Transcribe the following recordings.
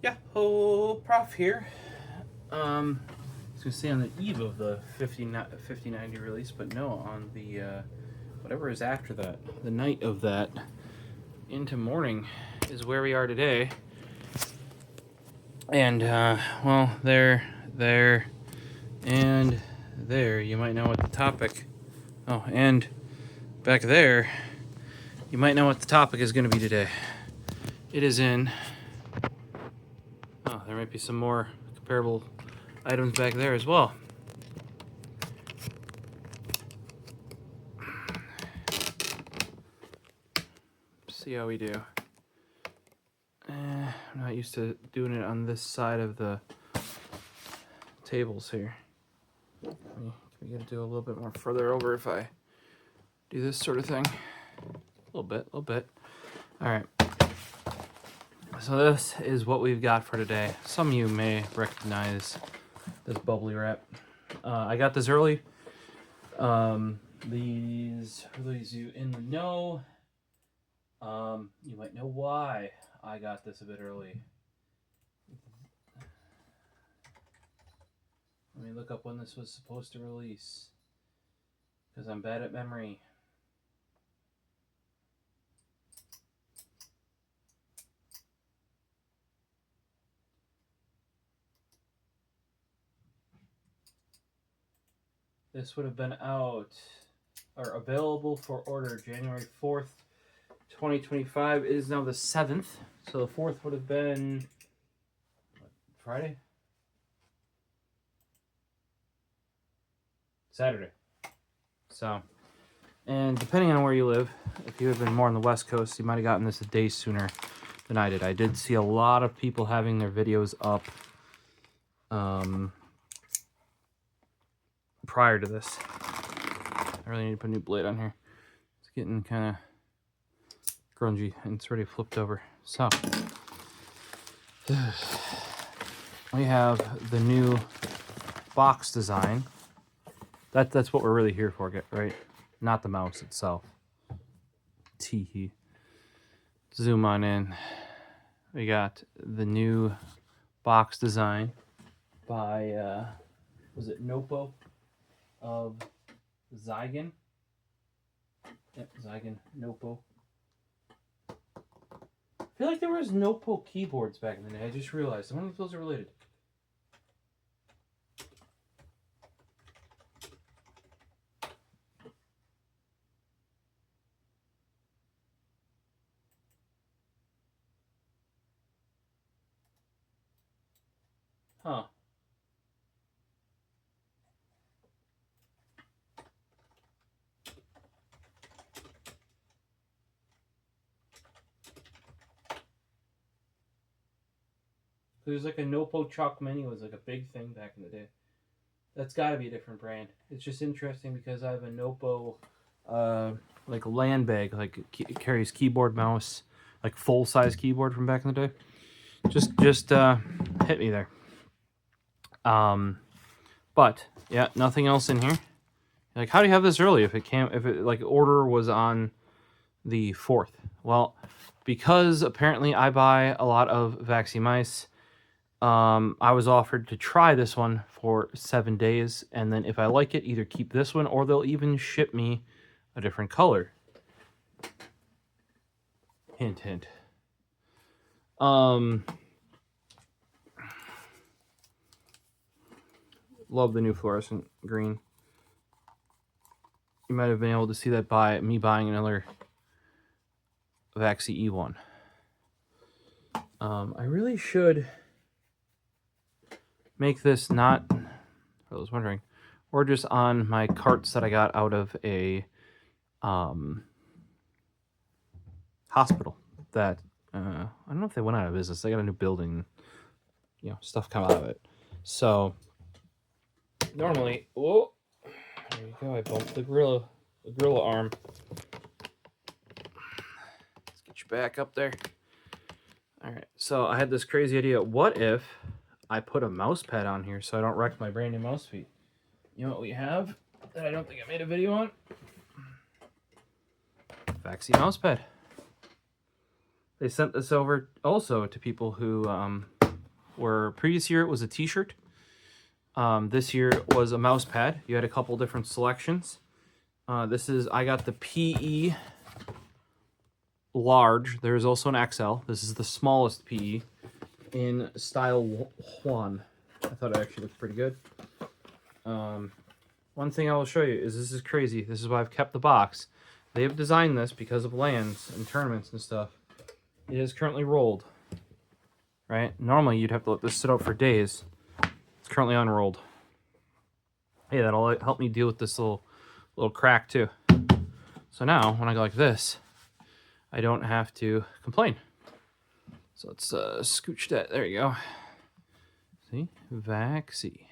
Yahoo! Prof here. I was gonna say on the eve of the 5090 release, but no, on the whatever is after that, the night of that into morning is where we are today. And well, there, and there, you might know what the topic. Oh, and back there, you might know what the topic is going to be today. It is in. Oh, there might be some more comparable items back there as well. See how we do. I'm not used to doing it on this side of the tables here. We got to do a little bit more further over if I do this sort of thing. A little bit. All right. So this is what we've got for today. Some of you may recognize this bubbly wrap. I got this early. These, for those of you in the know, you might know why I got this a bit early. Let me look up when this was supposed to release, because I'm bad at memory. This would have been out or available for order January 4th, 2025. It is now the 7th, so the 4th would have been what, Friday? Saturday. So, and depending on where you live, if you have been more on the West Coast, you might have gotten this a day sooner than I did. I did see a lot of people having their videos up prior to this. I really need to put a new blade on here. It's getting kind of grungy and it's already flipped over. So we have the new box design. That's what we're really here for, right? Not the mouse itself. Tee-hee. Zoom on in. We got the new box design by was it Nopo of ZYGEN? Yep, ZYGEN, Nopo. I feel like there was Nopo keyboards back in the day. I just realized. I wonder if those are related. Huh. There's like a Nopo Chalk Mini was like a big thing back in the day. That's got to be a different brand. It's just interesting because I have a Nopo like land bag, like it carries keyboard, mouse, like full size keyboard from back in the day. Just hit me there. But yeah, nothing else in here. Like, how do you have this early if it like order was on the 4th? Well, because apparently I buy a lot of VAXEE mice. I was offered to try this one for 7 days, and then if I like it, either keep this one or they'll even ship me a different color. Hint, hint. Love the new fluorescent green. You might have been able to see that by me buying another VAXEE E1. I really should make this not, I was wondering, or just on my carts that I got out of a hospital that, I don't know if they went out of business. They got a new building, you know, stuff come out of it. So normally, oh, there you go, I bumped the gorilla arm. Let's get you back up there. All right, so I had this crazy idea. What if I put a mouse pad on here so I don't wreck my brand new mouse feet? You know what we have that I don't think I made a video on? VAXEE mouse pad. They sent this over also to people who where previous year it was a t-shirt. This year was a mouse pad. You had a couple different selections. I got the PE large. There's also an XL. This is the smallest PE in style Juan. I thought it actually looked pretty good. One thing I will show you is this is crazy. This is why I've kept the box. They have designed this because of LANs and tournaments and stuff. It is currently rolled. Right? Normally you'd have to let this sit out for days. It's currently unrolled. Hey, that'll help me deal with this little crack too. So now when I go like this, I don't have to complain. So let's scooch that. There you go. See? VAXEE.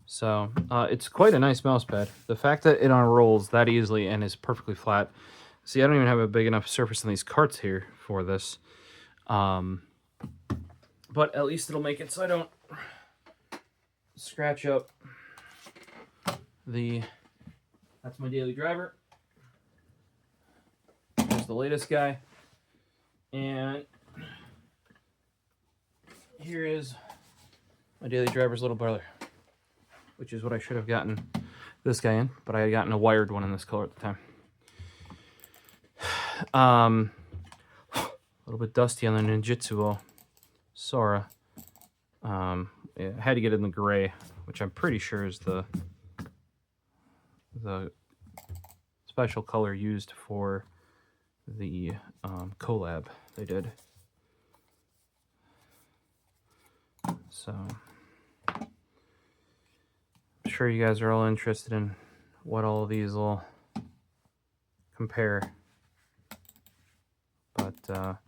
So it's quite a nice mouse pad. The fact that it unrolls that easily and is perfectly flat. See, I don't even have a big enough surface in these carts here for this. But at least it'll make it so I don't scratch up that's my daily driver. Here's the latest guy. And here is my daily driver's little brother, which is what I should have gotten this guy in, but I had gotten a wired one in this color at the time. A little bit dusty on the Ninjutsu Sora. Yeah, I had to get it in the gray, which I'm pretty sure is the special color used for the collab they did. So I'm sure you guys are all interested in what all of these will compare. But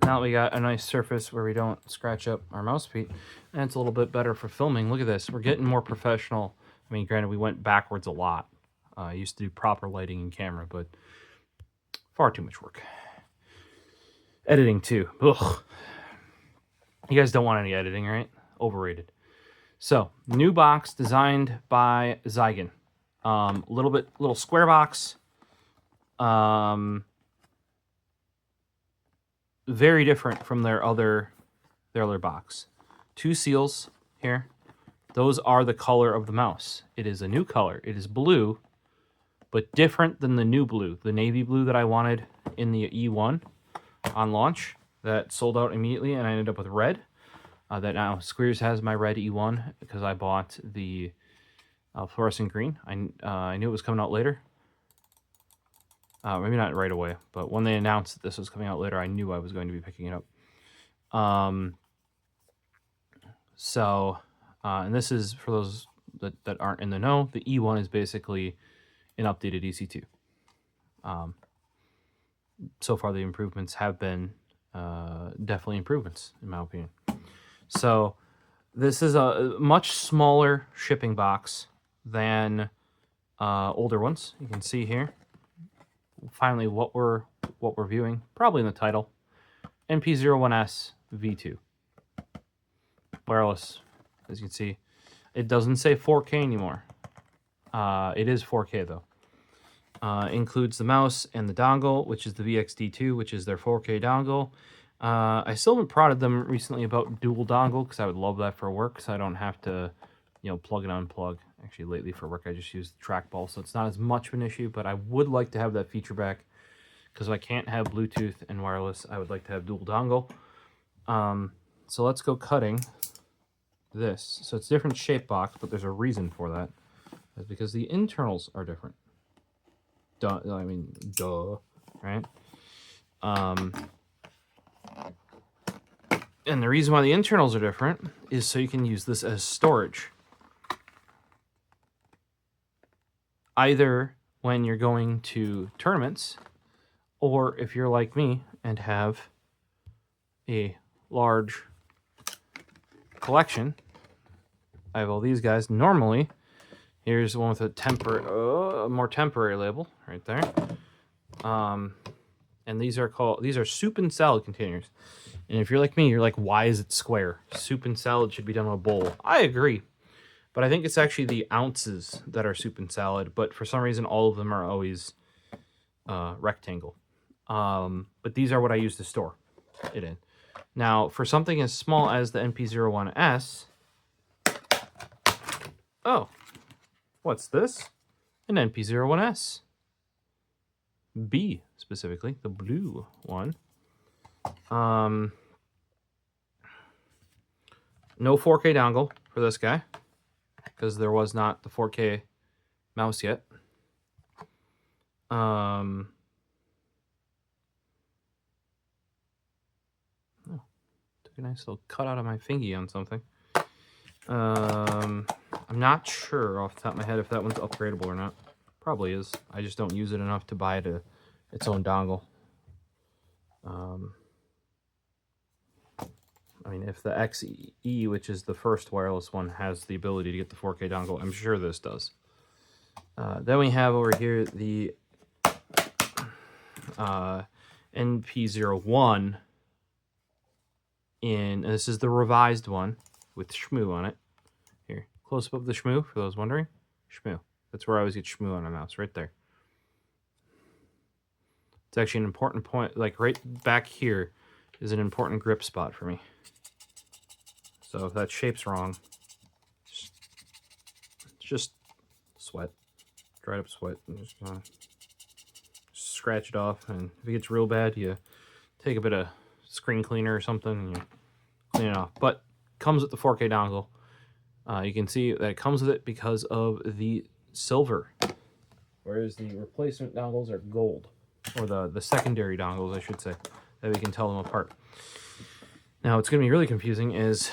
now we got a nice surface where we don't scratch up our mouse feet, and it's a little bit better for filming. Look at this. We're getting more professional. I mean, granted, we went backwards a lot. I used to do proper lighting and camera, but far too much work. Editing, too. Ugh. You guys don't want any editing, right? Overrated. So, new box designed by ZYGEN. Little square box. Very different from their other box. 2 seals here. Those are the color of the mouse. It is a new color. It is blue, but different than the new blue, the navy blue that I wanted in the E1 on launch that sold out immediately, and I ended up with red. That now Squeers has my red E1 because I bought the fluorescent green. I knew it was coming out later. Maybe not right away, but when they announced that this was coming out later, I knew I was going to be picking it up. And this is, for those that aren't in the know, the E1 is basically an updated EC2. So far, the improvements have been definitely improvements, in my opinion. So this is a much smaller shipping box than older ones. You can see here. Finally, what we're viewing, probably in the title, NP-01 Sv2 wireless. As you can see, it doesn't say 4K anymore. It is 4K though. Includes the mouse and the dongle, which is the VXD2, which is their 4K dongle. I still haven't prodded them recently about dual dongle because I would love that for work, so I don't have to, plug and unplug. Actually, lately for work, I just use the trackball, so it's not as much of an issue, but I would like to have that feature back because if I can't have Bluetooth and wireless, I would like to have dual dongle. So let's go cutting this. So it's a different shape box, but there's a reason for that. That's because the internals are different. Duh, right? And the reason why the internals are different is so you can use this as storage. Either when you're going to tournaments, or if you're like me and have a large collection. I have all these guys. Normally, here's one with a more temporary label right there. And these are soup and salad containers. And if you're like me, you're like, why is it square? Soup and salad should be done in a bowl. I agree. But I think it's actually the ounces that are soup and salad. But for some reason, all of them are always rectangle. But these are what I use to store. it in. Now, for something as small as the NP-01S, oh, what's this? An NP-01S. B, specifically, the blue one. No 4K dongle for this guy, because there was not the 4K mouse yet. Oh, took a nice little cut out of my fingy on something. I'm not sure off the top of my head if that one's upgradable or not. Probably is. I just don't use it enough to buy its own dongle. I mean, if the XE, which is the first wireless one, has the ability to get the 4K dongle, I'm sure this does. Then we have over here the NP-01 and this is the revised one with Shmoo on it. Here, close up of the Shmoo, for those wondering. Shmoo. That's where I always get Shmoo on my mouse, right there. It's actually an important point, like right back here is an important grip spot for me. So if that shape's wrong, just sweat, dried up sweat, and just scratch it off. And if it gets real bad, you take a bit of screen cleaner or something and you clean it off. But it comes with the 4K dongle. You can see that it comes with it because of the silver, whereas the replacement dongles are gold, or the secondary dongles, I should say, that we can tell them apart. Now, what's going to be really confusing is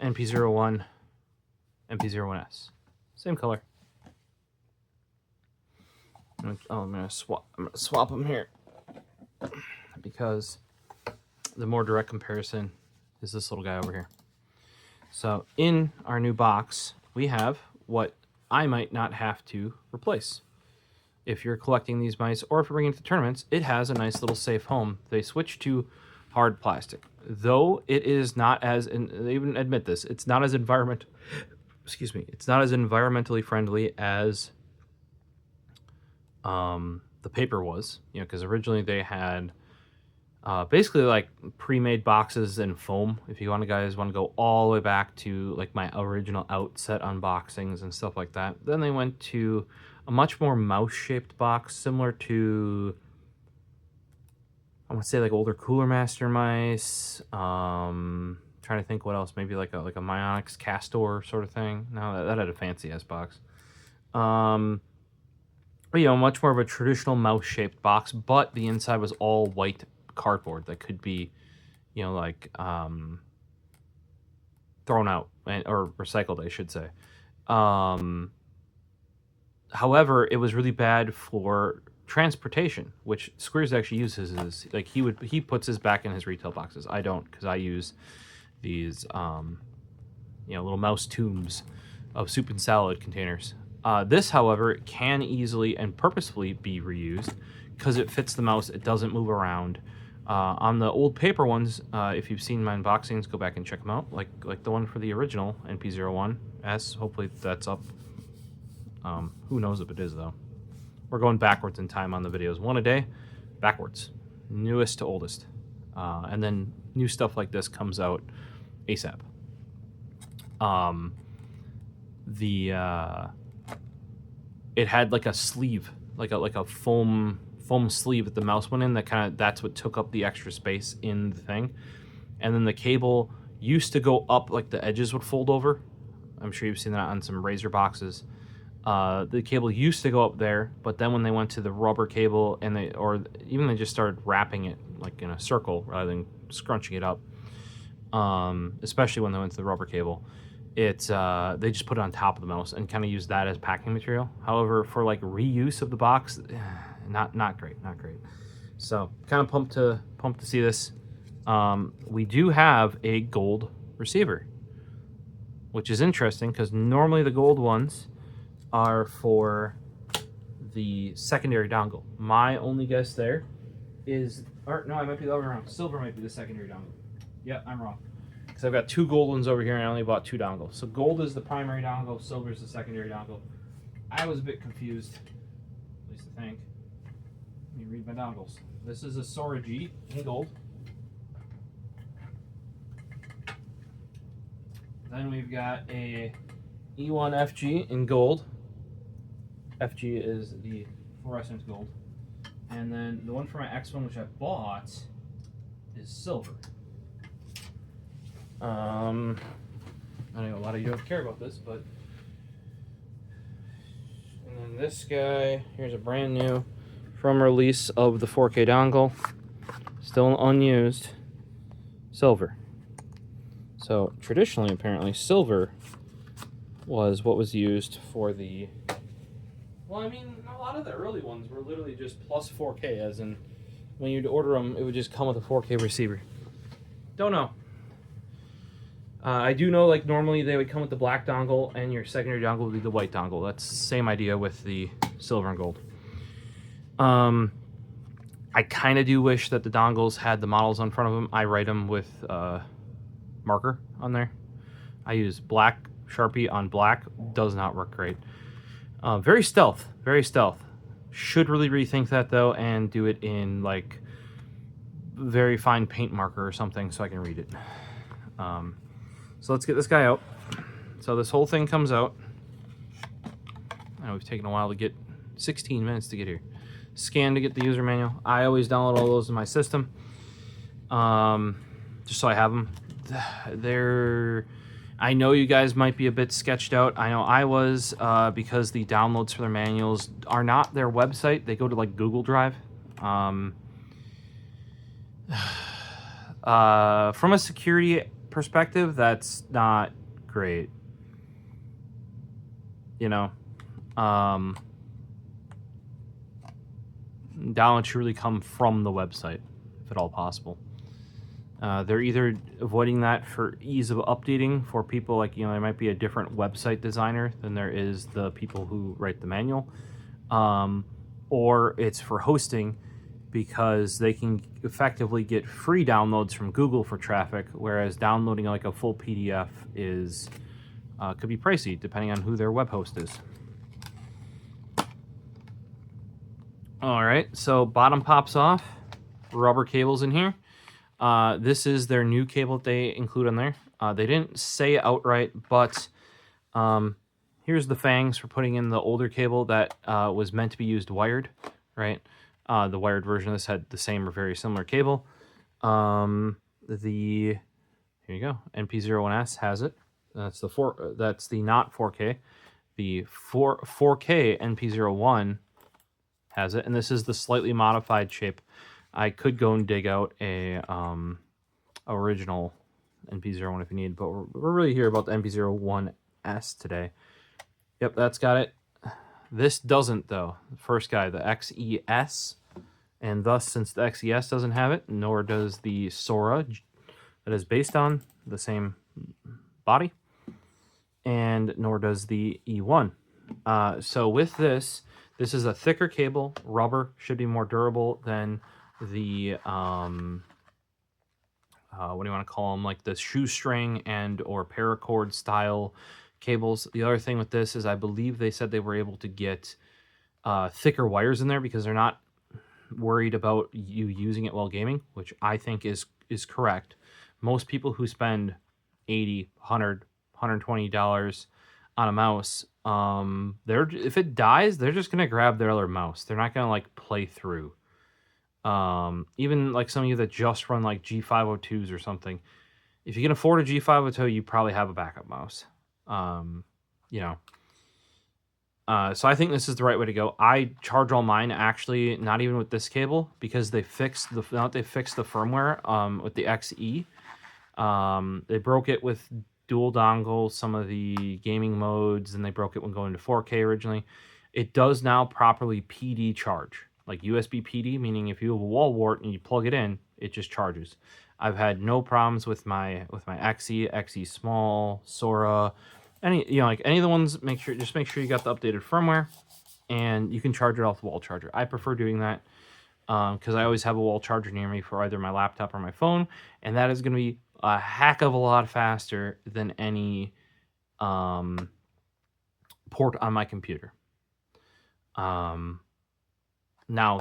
NP-01, NP-01S. Same color. I'm gonna swap them here because the more direct comparison is this little guy over here. So in our new box, we have what I might not have to replace. If you're collecting these mice or if you're bringing it to tournaments, it has a nice little safe home. They switch to hard plastic, though it is not as, and they even admit this, it's not as it's not as environmentally friendly as the paper was, you know, because originally they had basically like pre-made boxes in foam. If you guys want to go all the way back to like my original Outset unboxings and stuff like that, then they went to a much more mouse-shaped box, similar to, I want to say, like older Cooler Master mice. Trying to think what else, maybe like a Myonix Castor sort of thing. No, that had a fancy ass box. But, you know, much more of a traditional mouse-shaped box, but the inside was all white cardboard that could be, you know, like thrown out or recycled, I should say. However, it was really bad for transportation, which Squares actually uses. Is like he puts his back in his retail boxes. I don't, because I use these you know, little mouse tombs of soup and salad containers. This, however, can easily and purposefully be reused because it fits the mouse. It doesn't move around. On the old paper ones, if you've seen my unboxings, go back and check them out. Like the one for the original NP-01S. Hopefully that's up. Who knows if it is, though. We're going backwards in time on the videos. One a day, backwards. Newest to oldest. And then new stuff like this comes out ASAP. It had like a sleeve, like a foam sleeve that the mouse went in. That's what took up the extra space in the thing. And then the cable used to go up, like the edges would fold over. I'm sure you've seen that on some Razer boxes. The cable used to go up there, but then when they went to the rubber cable and they just started wrapping it like in a circle rather than scrunching it up, especially when they went to the rubber cable, they just put it on top of the mouse and kind of use that as packing material. However, for like reuse of the box, not great. So kind of pumped to see this. We do have a gold receiver, which is interesting because normally the gold ones are for the secondary dongle. My only guess there is, or no, I might be the other way around. Silver might be the secondary dongle. Yeah, I'm wrong. Because I've got two gold ones over here and I only bought two dongles. So gold is the primary dongle, silver is the secondary dongle. I was a bit confused, at least I think. Let me read my dongles. This is a Sora G in gold. Then we've got a E1 FG in gold. FG is the fluorescent gold. And then the one for my X1, which I bought, is silver. I know a lot of you don't care about this, but... And then this guy, here's a brand new from release of the 4K dongle. Still unused. Silver. So, traditionally, apparently, silver was what was used for the... Well, I mean, a lot of the early ones were literally just plus 4K, as in, when you'd order them, it would just come with a 4K receiver. Don't know. I do know, like, normally they would come with the black dongle, and your secondary dongle would be the white dongle. That's the same idea with the silver and gold. I kind of do wish that the dongles had the models on front of them. I write them with marker on there. I use black Sharpie on black. Does not work great. Very stealth. Very stealth. Should really rethink that, though, and do it in, like, very fine paint marker or something so I can read it. So let's get this guy out. So this whole thing comes out. I know we've taken a while to get, 16 minutes to get here. Scan to get the user manual. I always download all those in my system, just so I have them. I know you guys might be a bit sketched out. I know I was, because the downloads for their manuals are not their website. They go to, like, Google Drive. From a security perspective, that's not great. You know, download should really come from the website, if at all possible. They're either avoiding that for ease of updating for people, like, you know, there might be a different website designer than there is the people who write the manual, or it's for hosting, because they can effectively get free downloads from Google for traffic, whereas downloading like a full PDF is could be pricey depending on who their web host is. All right, so bottom pops off, rubber cables in here. This is their new cable that they include on there. They didn't say outright, but here's the fangs for putting in the older cable that was meant to be used wired, right? The wired version of this had the same or very similar cable. Here you go, NP-01S has it. That's the not 4K. The 4K NP-01 has it, and this is the slightly modified shape. I could go and dig out a original NP-01 if you need, but we're really here about the NP-01S today. Yep, that's got it. This doesn't, though. The first guy, the XES, and thus, since the XES doesn't have it, nor does the Sora that is based on the same body, and nor does the E1. So with this is a thicker cable, rubber, should be more durable than the, what do you want to call them, like the shoestring and or paracord style cables. The other thing with this is I believe they said they were able to get thicker wires in there because they're not worried about you using it while gaming, which I think is correct. Most people who spend $80, $100, $120 on a mouse, if it dies, they're just gonna grab their other mouse. They're not gonna like play through. Even like some of you that just run like G502s or something, if you can afford a G502, you probably have a backup mouse. You know, so I think this is the right way to go. I charge all mine actually not even with this cable because they fixed the firmware with the XE. They broke it with dual dongle, some of the gaming modes, and they broke it when going to 4K originally. It does now properly PD charge, like USB PD, meaning if you have a wall wart and you plug it in, it just charges. I've had no problems with my XE, XE Small, Sora, any of the ones. Just make sure you got the updated firmware, and you can charge it off the wall charger. I prefer doing that because I always have a wall charger near me for either my laptop or my phone, and that is going to be a heck of a lot faster than any port on my computer. Now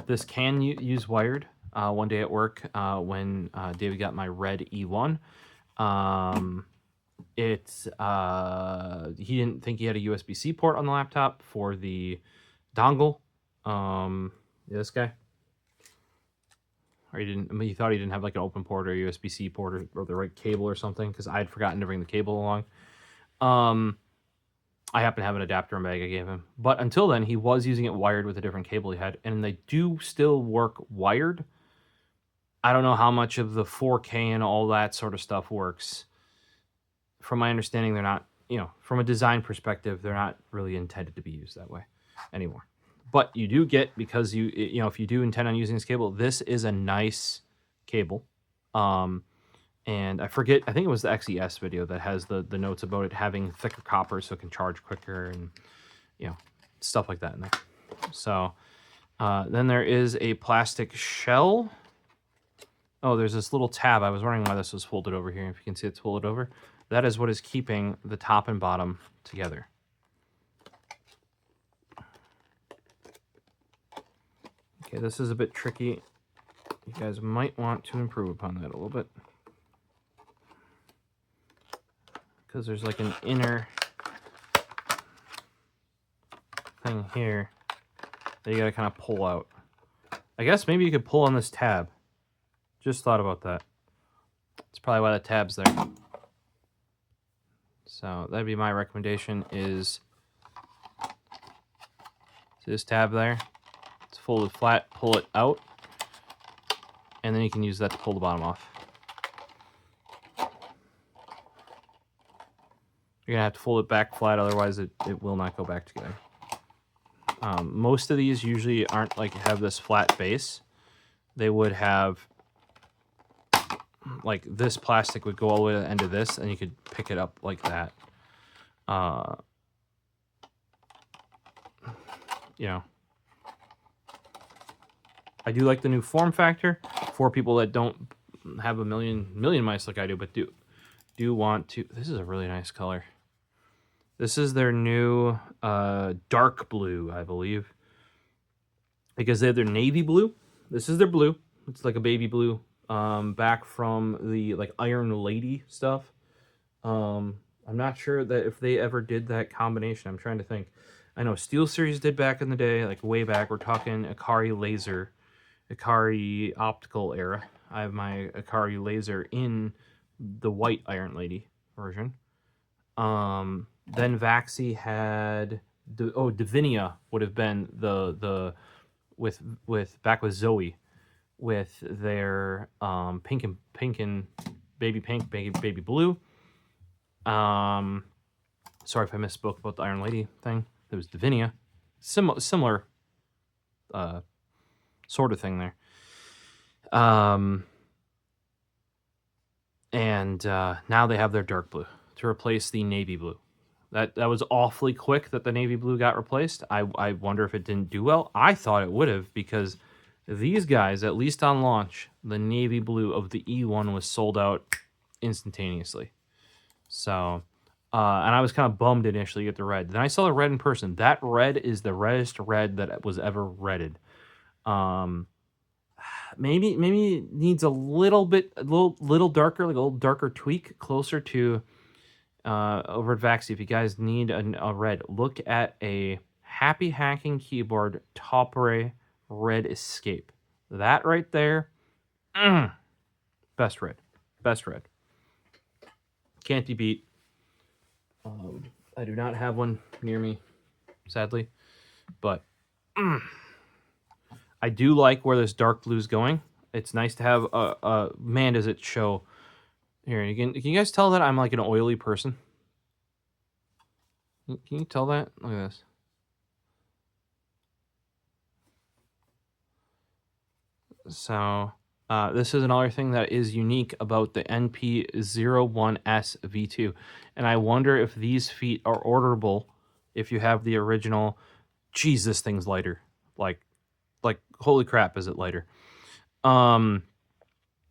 this can use wired. One day at work when David got my red E1, It's he didn't think he had a USB-C port on the laptop for the dongle. This guy, or he didn't. I mean, he thought he didn't have like an open port or a USB-C port or the right cable or something because I had forgotten to bring the cable along. I happen to have an adapter in bag I gave him, but until then he was using it wired with a different cable he had, and they do still work wired. I don't know how much of the 4K and all that sort of stuff works. From my understanding, they're not, from a design perspective, they're not really intended to be used that way anymore. But you do get, because if you do intend on using this cable, this is a nice cable. And I think it was the XES video that has the notes about it having thicker copper so it can charge quicker and, stuff like that in there. So then there is a plastic shell. Oh, there's this little tab. I was wondering why this was folded over here. If you can see it's folded over. That is what is keeping the top and bottom together. Okay, this is a bit tricky. You guys might want to improve upon that a little bit. Because there's like an inner thing here that you gotta kind of pull out. I guess maybe you could pull on this tab. Just thought about that. That's probably why the tab's there. So that'd be my recommendation is this tab there. It's folded flat, pull it out, and then you can use that to pull the bottom off. You're gonna have to fold it back flat, otherwise it will not go back together. Most of these usually aren't like have this flat base. They would have like this plastic would go all the way to the end of this, and you could pick it up like that. I do like the new form factor for people that don't have a million mice like I do, but do want to. This is a really nice color. This is their new dark blue, I believe, because they have their navy blue. This is their blue. It's like a baby blue, back from the like Iron Lady stuff. I'm not sure that if they ever did that combination. I'm trying to think. I know SteelSeries did back in the day, like way back. We're talking Akari Laser, Akari Optical era. I have my Akari Laser in the white Iron Lady version. Then VAXEE had Divinia would have been the with back with Zoe with their pink and baby pink, baby blue. Sorry if I misspoke about the Iron Lady thing. It was Divinia. Similar sort of thing there. And now they have their dark blue to replace the navy blue. That was awfully quick that the navy blue got replaced. I wonder if it didn't do well. I thought it would have, because these guys, at least on launch, the navy blue of the E1 was sold out instantaneously. So, and I was kind of bummed initially at the red. Then I saw the red in person. That red is the reddest red that was ever redded. Maybe needs a little darker, like a little darker tweak, closer to over at VAXEE. If you guys need a red, look at a Happy Hacking Keyboard Topre Red Escape. That right there, best red. Can't be beat. I do not have one near me, sadly, but I do like where this dark blue is going. It's nice to have a man, does it show here. Can you guys tell that I'm like an oily person? Can you tell that? Look at this. So this is another thing that is unique about the NP-01 Sv2, and I wonder if these feet are orderable if you have the original. Geez, this thing's lighter. Like holy crap, is it lighter?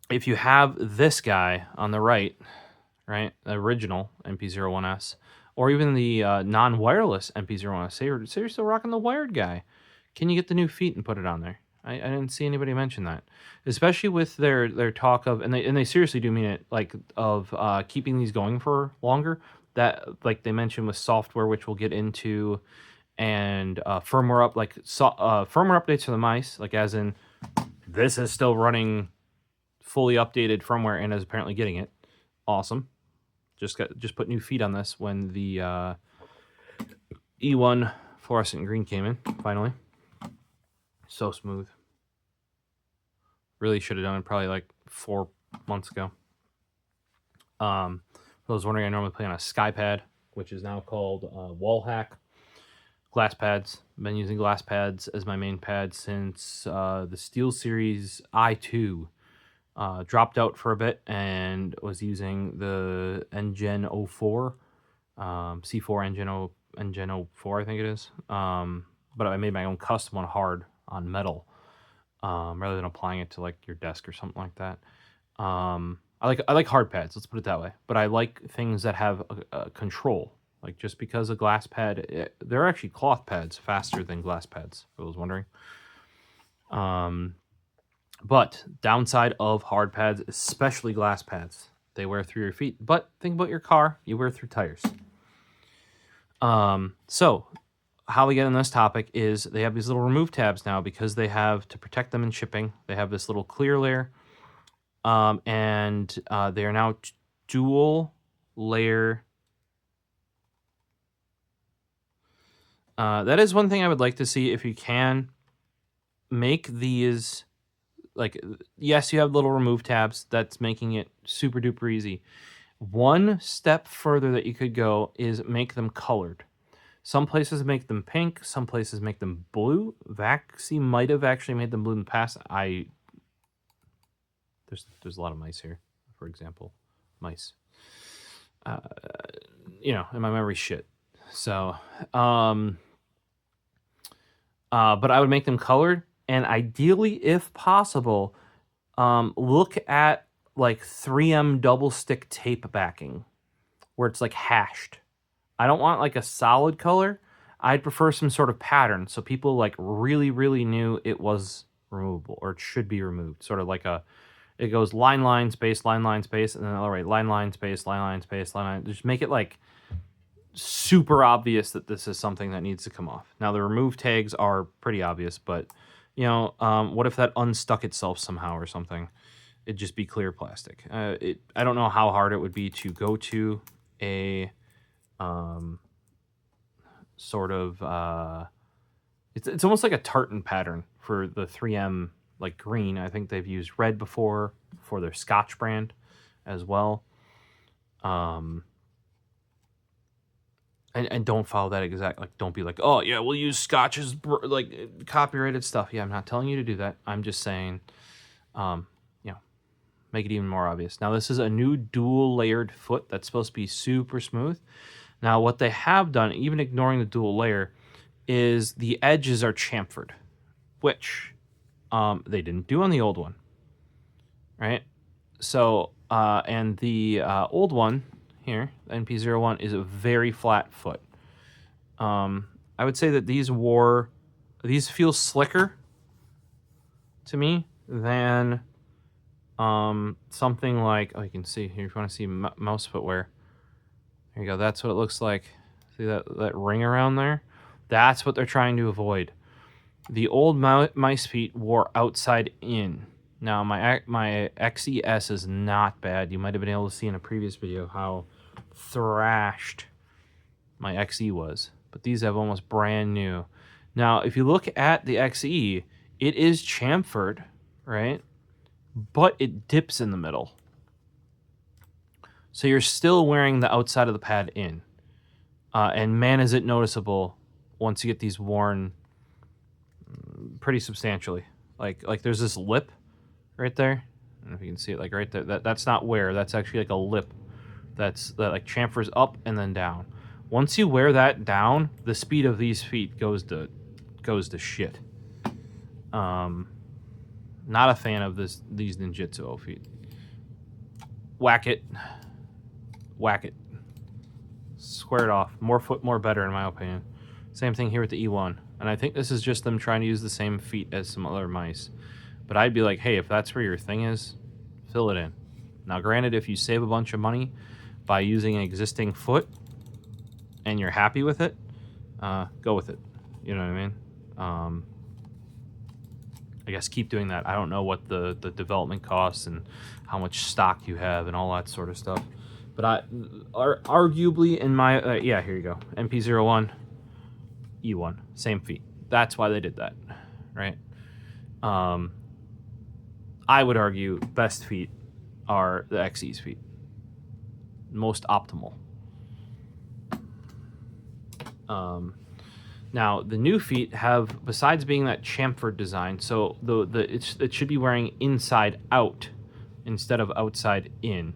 If you have this guy on the right, the original NP-01S, or even the non-wireless NP-01S, say you're still rocking the wired guy, can you get the new feet and put it on there? I didn't see anybody mention that, especially with their talk of, and they seriously do mean it, like of keeping these going for longer. That, like they mentioned with software, which we'll get into, and firmware firmware updates for the mice, like as in this is still running fully updated firmware and is apparently getting it. Awesome. Just put new feet on this when the E1 fluorescent green came in finally. So smooth. Really should have done it probably like 4 months ago. For those wondering, I normally play on a SkyPad, which is now called Wallhack. Glass pads. Been using glass pads as my main pad since the SteelSeries i2 dropped out for a bit and was using the Engine 04, C4 Engine 04, I think it is. But I made my own custom one hard on metal. Rather than applying it to like your desk or something like that. I like hard pads, let's put it that way. But I like things that have a control. Like just because a glass pad, they're actually cloth pads faster than glass pads, if I was wondering. But downside of hard pads, especially glass pads, they wear through your feet. But think about your car, you wear through tires. So how we get in this topic is they have these little remove tabs now because they have to protect them in shipping. They have this little clear layer, and they are now dual layer. That is one thing I would like to see if you can make these, like, yes, you have little remove tabs. That's making it super duper easy. One step further that you could go is make them colored. Some places make them pink. Some places make them blue. VAXEE might have actually made them blue in the past. There's a lot of mice here, for example. Mice. You know, and my memory's shit. So, but I would make them colored, and ideally, if possible, look at like 3M double stick tape backing, where it's like hashed. I don't want like a solid color. I'd prefer some sort of pattern, so people like really, really knew it was removable or it should be removed. Sort of like it goes line, space, line, space, and then all right, line, space, line, space, line. Just make it like super obvious that this is something that needs to come off. Now the remove tags are pretty obvious, but you know, what if that unstuck itself somehow or something? It'd just be clear plastic. I don't know how hard it would be to go to a sort of it's almost like a tartan pattern for the 3M like green. I think they've used red before for their Scotch brand as well. And don't follow that exact, like, don't be like, oh yeah, we'll use Scotch's like copyrighted stuff. Yeah, I'm not telling you to do that. I'm just saying, you know, make it even more obvious. Now this is a new dual layered foot that's supposed to be super smooth. Now what they have done, even ignoring the dual layer, is the edges are chamfered, which they didn't do on the old one, right? So and the old one here, the NP-01, is a very flat foot. I would say that these feel slicker to me than something like, oh, you can see here if you want to see mouse footwear. There you go. That's what it looks like. See that ring around there? That's what they're trying to avoid. The old mice feet wore outside in. Now my XES is not bad. You might have been able to see in a previous video how thrashed my XE was, but these have almost brand new. Now if you look at the XE, it is chamfered, right? But it dips in the middle, so you're still wearing the outside of the pad in, and man is it noticeable once you get these worn pretty substantially. Like there's this lip right there. I don't know if you can see it, like right there. That's not wear. That's actually like a lip that like chamfers up and then down. Once you wear that down, the speed of these feet goes to shit. Not a fan of these ninjutsu feet. Whack it. Square it off. More foot, more better, in my opinion. Same thing here with the E1. And I think this is just them trying to use the same feet as some other mice. But I'd be like, hey, if that's where your thing is, fill it in. Now, granted, if you save a bunch of money by using an existing foot and you're happy with it, go with it. You know what I mean? I guess keep doing that. I don't know what the development costs and how much stock you have and all that sort of stuff. But arguably in my... yeah, here you go. NP-01 E1. Same feet. That's why they did that, right? I would argue best feet are the XE's feet. Most optimal. Now, the new feet have, besides being that chamfered design, so it should be wearing inside out instead of outside in.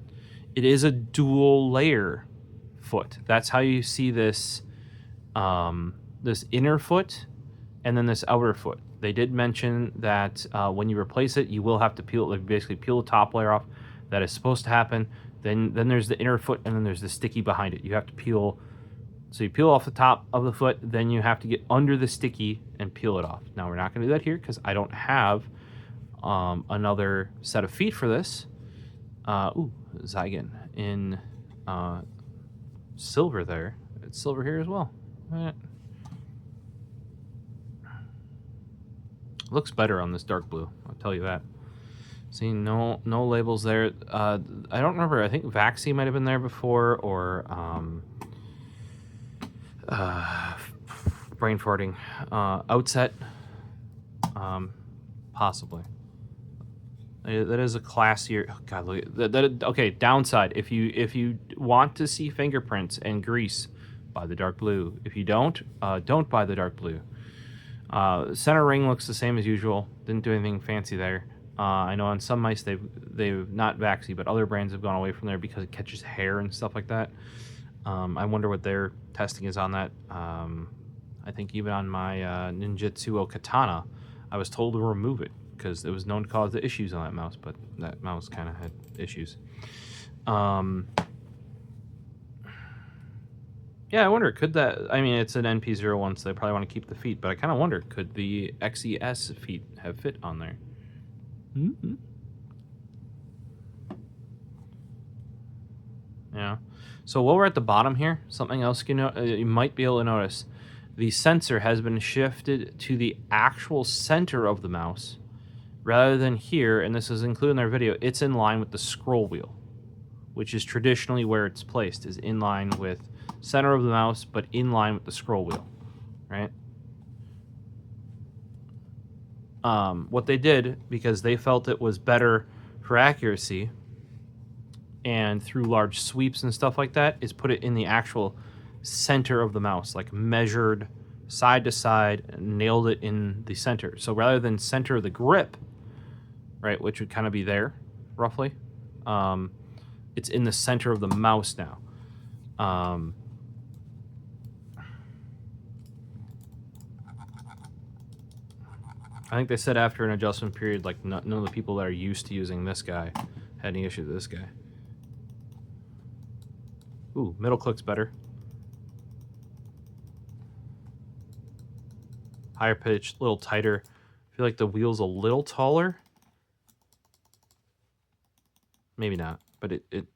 It is a dual layer foot. That's how you see this this inner foot and then this outer foot. They did mention that when you replace it, you will have to basically peel the top layer off. That is supposed to happen. Then there's the inner foot, and then there's the sticky behind it. You have to peel. So you peel off the top of the foot, then you have to get under the sticky and peel it off. Now, we're not going to do that here because I don't have another set of feet for this. Ooh, ZYGEN in silver there. It's silver here as well. Looks better on this dark blue, I'll tell you that. See, no labels there. I don't remember. I think VAXEE might have been there before, or brain farting. Outset, possibly. That is a classier. Oh God, look at that. Okay, downside. If you want to see fingerprints and grease, buy the dark blue. If you don't buy the dark blue. Center ring looks the same as usual. Didn't do anything fancy there. I know on some mice they've not VAXEE, but other brands have gone away from there because it catches hair and stuff like that. I wonder what their testing is on that. I think even on my Ninjutsu Katana, I was told to remove it because it was known to cause the issues on that mouse, but that mouse kind of had issues. Yeah, I wonder, could that... I mean, it's an NP-01, so they probably want to keep the feet, but I kind of wonder, could the XES feet have fit on there? Mm-hmm. Yeah. So while we're at the bottom here, something else you might be able to notice. The sensor has been shifted to the actual center of the mouse, rather than here, and this is included in their video, it's in line with the scroll wheel, which is traditionally where it's placed, is in line with center of the mouse, but in line with the scroll wheel, right? What they did, because they felt it was better for accuracy and through large sweeps and stuff like that, is put it in the actual center of the mouse, like measured side to side, and nailed it in the center. So rather than center of the grip, right, which would kind of be there, roughly, it's in the center of the mouse now. I think they said after an adjustment period, like none of the people that are used to using this guy had any issue with this guy. Ooh, middle click's better. Higher pitch, a little tighter. I feel like the wheel's a little taller. Maybe not, but it's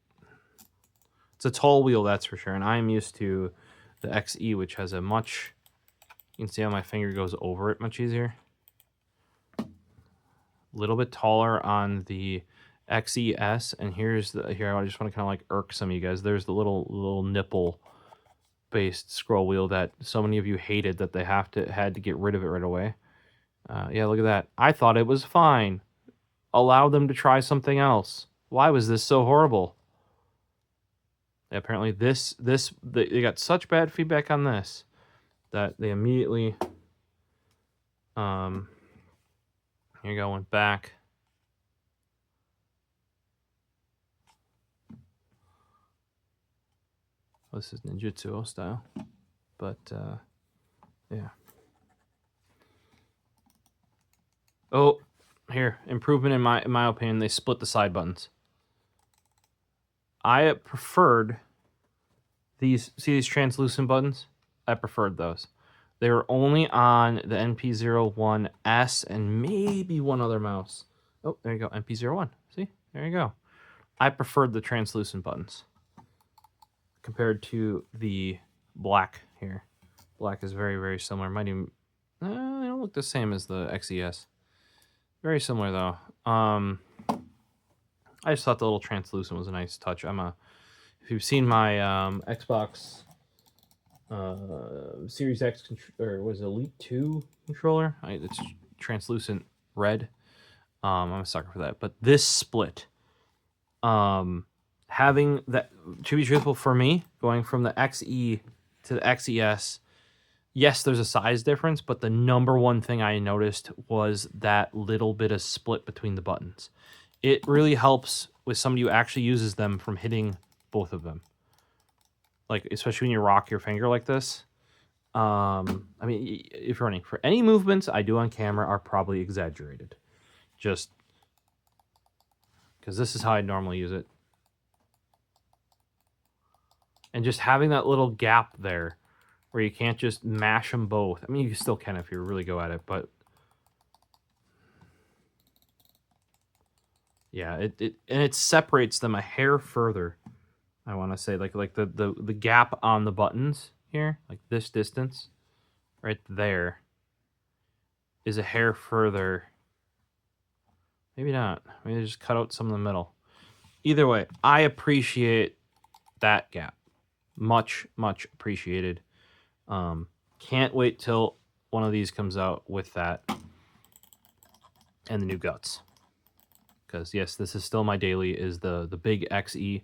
a tall wheel, that's for sure. And I'm used to the XE, which has a much... You can see how my finger goes over it much easier. A little bit taller on the XES, and here I just want to kind of like irk some of you guys. There's the little nipple based scroll wheel that so many of you hated that they had to get rid of it right away. Yeah, look at that. I thought it was fine. Allow them to try something else. Why was this so horrible? Apparently they got such bad feedback on this that they immediately here you go, went back. This is Ninjutsu style, but yeah. Oh, here, improvement in my opinion. They split the side buttons. I preferred these. See these translucent buttons? I preferred those. They were only on the NP-01S and maybe one other mouse. Oh, there you go, NP-01. See, there you go. I preferred the translucent buttons compared to the black here. Black is very, very similar. Might even, they don't look the same as the XES. Very similar though. I just thought the little translucent was a nice touch. If you've seen my Xbox Series X or was it Elite 2 controller? It's translucent red. I'm a sucker for that. But this split, having that, to be truthful, for me, going from the XE to the XES, yes, there's a size difference, but the number one thing I noticed was that little bit of split between the buttons. It really helps with somebody who actually uses them from hitting both of them. Like, especially when you rock your finger like this. I mean, if you're running, for any movements I do on camera are probably exaggerated. Just because this is how I normally use it. And just having that little gap there where you can't just mash them both. I mean, you still can if you really go at it, but yeah, it separates them a hair further. I want to say like the gap on the buttons here, like this distance right there is a hair further. Maybe not. Maybe just cut out some of the middle. Either way, I appreciate that gap. Much, much appreciated. Can't wait till one of these comes out with that and the new guts. Because yes, this is still my daily, is the big XE.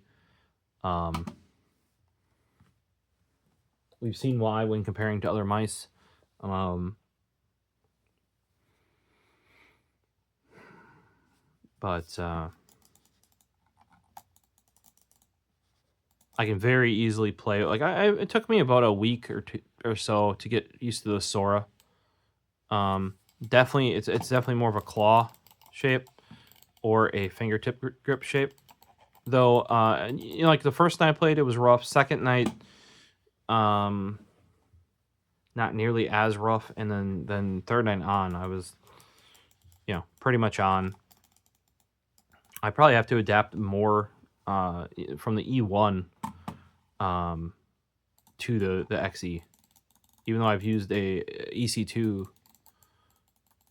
We've seen why when comparing to other mice. But I can very easily play. Like it took me about a week or two or so to get used to the Sora. Definitely, it's definitely more of a claw shape or a fingertip grip shape. Though, you know, like the first night I played, it was rough. Second night, not nearly as rough, and then third night on, I was, you know, pretty much on. I probably have to adapt more from the E1 to the XE, even though I've used a EC2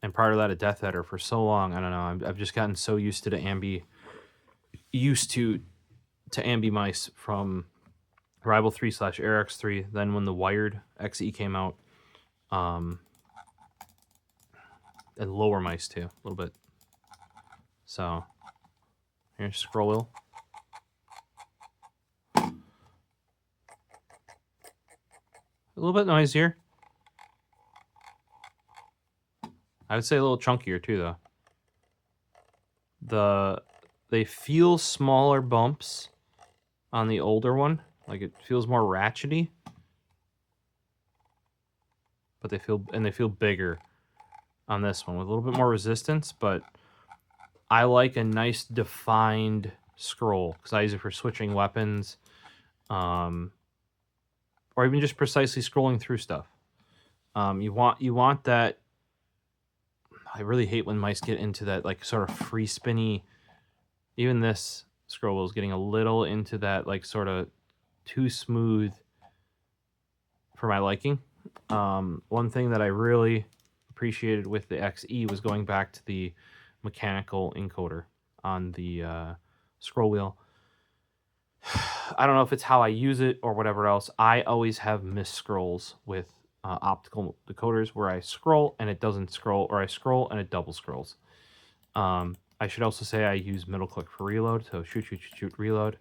and prior to that a Death Adder for so long. I don't know. I've just gotten so used to the ambi mice from Rival 3/RX3. Then when the wired XE came out, and lower mice too, a little bit. So here's scroll wheel. A little bit noisier. I would say a little chunkier too, though. They feel smaller bumps on the older one. Like it feels more ratchety. But they feel bigger on this one with a little bit more resistance, but I like a nice defined scroll because I use it for switching weapons, or even just precisely scrolling through stuff. You want that. I really hate when mice get into that like sort of free spinny. Even this scroll wheel is getting a little into that like sort of too smooth for my liking. One thing that I really appreciated with the XE was going back to the mechanical encoder on the scroll wheel. I don't know if it's how I use it or whatever else. I always have missed scrolls with optical decoders where I scroll and it doesn't scroll, or I scroll and it double scrolls. I should also say I use middle click for reload, so shoot, reload,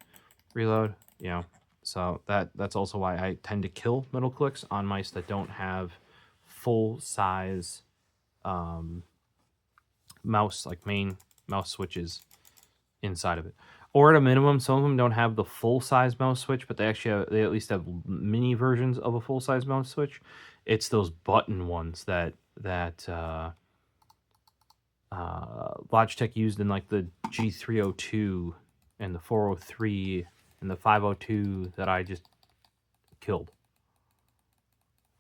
you know. So that's also why I tend to kill middle clicks on mice that don't have full size mouse, like main mouse switches inside of it. Or at a minimum, some of them don't have the full size mouse switch, but they at least have mini versions of a full size mouse switch. It's those button ones that Logitech used in like the G302 and the 403 and the 502 that I just killed.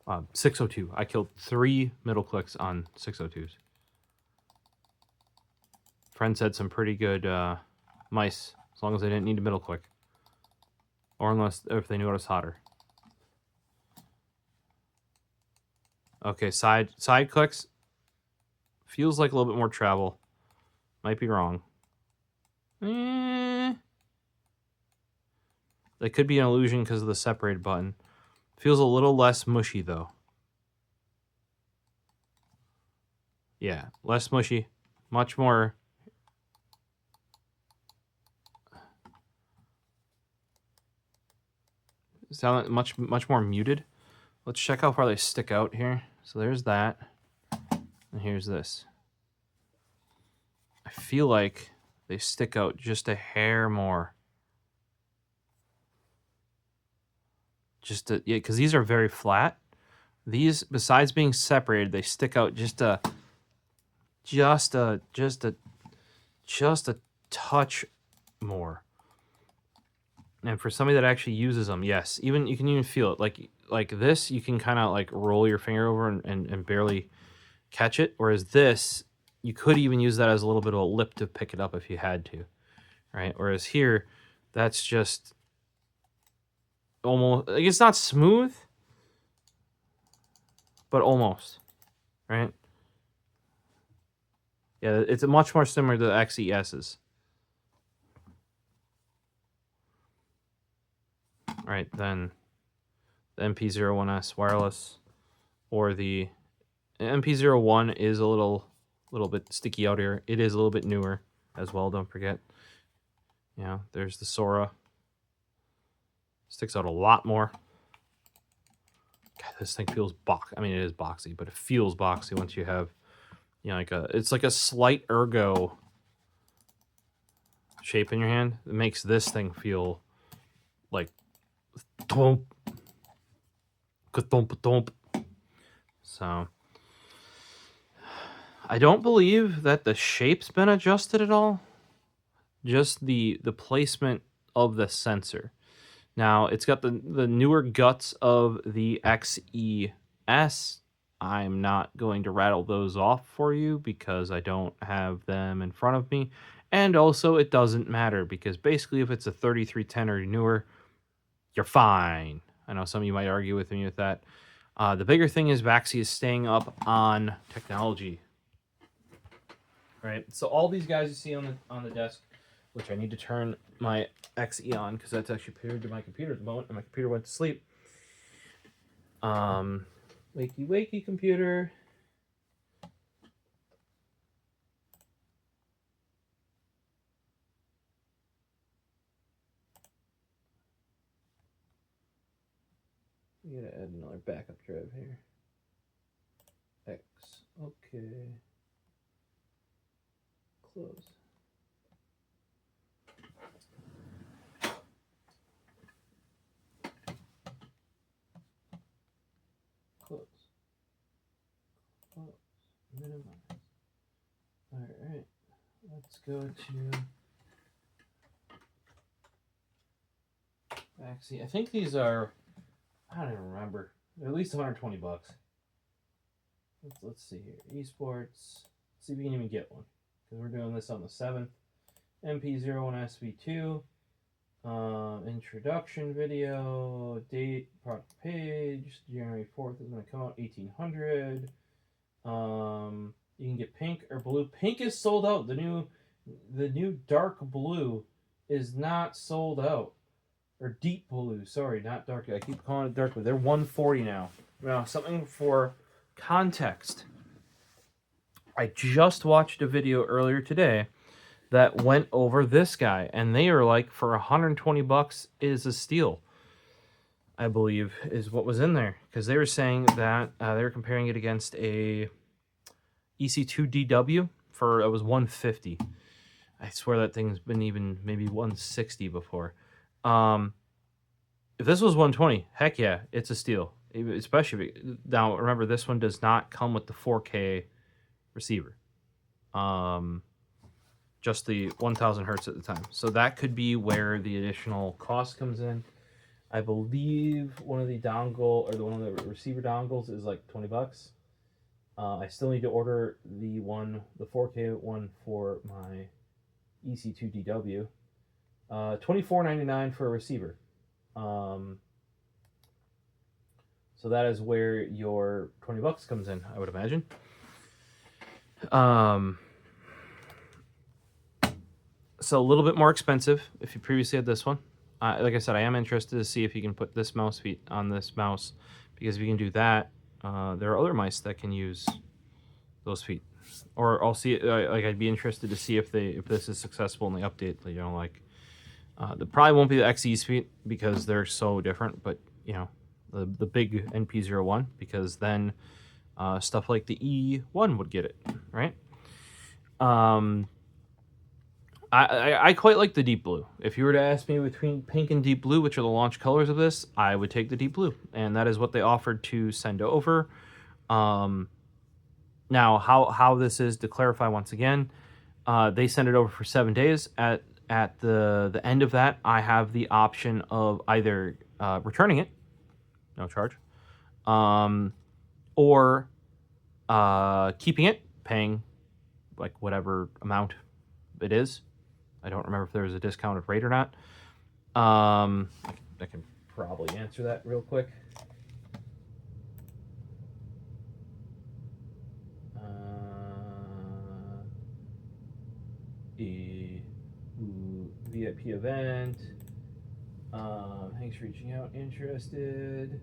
602. I killed 3 middle clicks on 602s. Friend said some pretty good mice, as long as they didn't need a middle click. Or if they knew how to solder. Okay, side clicks. Feels like a little bit more travel. Might be wrong. That could be an illusion because of the separated button. Feels a little less mushy, though. Yeah, less mushy. Much more... sound much more muted. Let's check how far they stick out here. So there's that. And here's this. I feel like they stick out just a hair more. Yeah, because these are very flat. These, besides being separated, they stick out just a touch more. And for somebody that actually uses them, yes, even you can even feel it. Like this, you can kind of like roll your finger over and barely catch it. Whereas this, you could even use that as a little bit of a lip to pick it up if you had to, right? Whereas here, that's just almost, like, it's not smooth, but almost, right? Yeah, it's much more similar to the XES's. Right, then the NP-01S wireless, or the NP-01 is a little bit sticky out here. It is a little bit newer as well, don't forget. Yeah, there's the Sora. Sticks out a lot more. God, this thing feels I mean, it is boxy, but it feels boxy once you have, you know, it's like a slight ergo shape in your hand. It makes this thing feel like thump, ka-thump, thump. So I don't believe that the shape's been adjusted at all. Just the placement of the sensor. Now, it's got the newer guts of the XES. I'm not going to rattle those off for you because I don't have them in front of me. And also, it doesn't matter because basically if it's a 3310 or newer, you're fine. I know some of you might argue with me with that. The bigger thing is VAXEE is staying up on technology. Right? So all these guys you see on the desk, which I need to turn my XE on because that's actually paired to my computer at the moment, and my computer went to sleep. Wakey, wakey, computer. We gotta add another backup drive here. X. Okay. Close. Close. Close. Minimize. Alright. Let's go to VAXEE. I think these are, I don't even remember. They're at least 120 bucks. Let's see here. Esports. Let's see if we can even get one. Because we're doing this on the 7th. NP-01 Sv2. Introduction video, date, product page, January 4th is going to come out, 1800. You can get pink or blue. Pink is sold out. The new dark blue is not sold out. Or deep blue, sorry, not dark. I keep calling it dark blue. They're 140 now. Now, something for context. I just watched a video earlier today that went over this guy, and they are like, for 120 bucks is a steal, I believe, is what was in there. Because they were saying that they were comparing it against a EC2 DW for, it was 150. I swear that thing's been even maybe 160 before. If this was 120, heck yeah, it's a steal. Especially, now remember, this one does not come with the 4K receiver. Just the 1000 hertz at the time. So that could be where the additional cost comes in. I believe one of the dongle, or one of the receiver dongles is like $20. I still need to order the 4K one for my EC2 DW. $24.99 for a receiver. So that is where your $20 comes in, I would imagine. So a little bit more expensive if you previously had this one. Like I said, I am interested to see if you can put this mouse feet on this mouse, because if you can do that, there are other mice that can use those feet. Or I'll see, like I'd be interested to see if this is successful in the update. You know, like the probably won't be the XE's feet because they're so different, but you know, the big NP-01, because then stuff like the E1 would get it, right? I quite like the deep blue. If you were to ask me between pink and deep blue, which are the launch colors of this, I would take the deep blue, and that is what they offered to send over. Now, how this is, to clarify once again, they send it over for 7 days. At the end of that, I have the option of either returning it, no charge, or keeping it, paying like whatever amount it is. I don't remember if there was a discounted rate or not. I can probably answer that real quick. VIP event. Thanks for reaching out. Interested.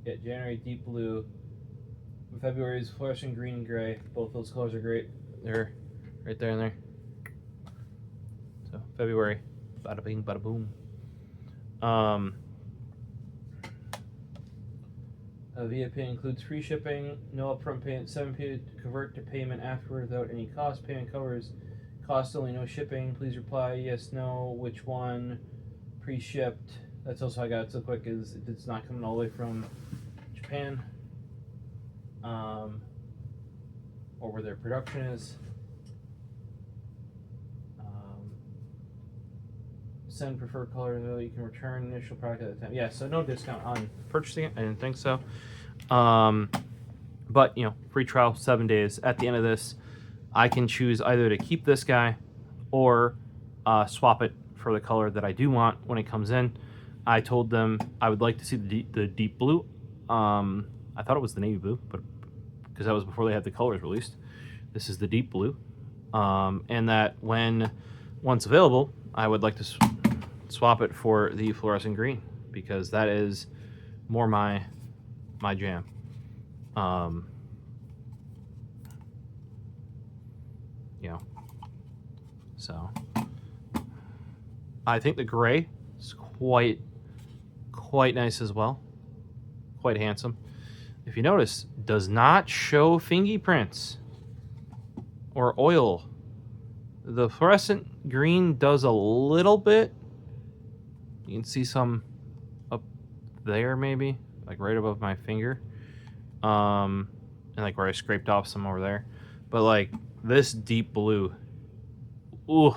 Yeah, January deep blue. February is fluorescent green and gray. Both those colors are great. They're right there and there. So February, bada bing, bada boom. VIP includes free shipping, no upfront payment, 7 period to convert to payment afterward without any cost. Payment covers cost only, no shipping. Please reply yes, no, which one, pre-shipped. That's also how I got it so quick, is it's not coming all the way from Japan, or where their production is. Send preferred color, though you can return initial product at a time. Yeah, so no discount on purchasing it. I didn't think so. But you know, free trial, 7 days. At the end of this, I can choose either to keep this guy or swap it for the color that I do want when it comes in. I told them I would like to see the deep blue. I thought it was the navy blue, but because that was before they had the colors released. This is the deep blue, and that once available, I would like to swap it for the fluorescent green, because that is more my jam. You know, so I think the gray is quite nice as well, quite handsome. If you notice, does not show fingerprints or oil. The fluorescent green does a little bit. You can see some up there, maybe, like right above my finger, and like where I scraped off some over there. But like this deep blue, ooh,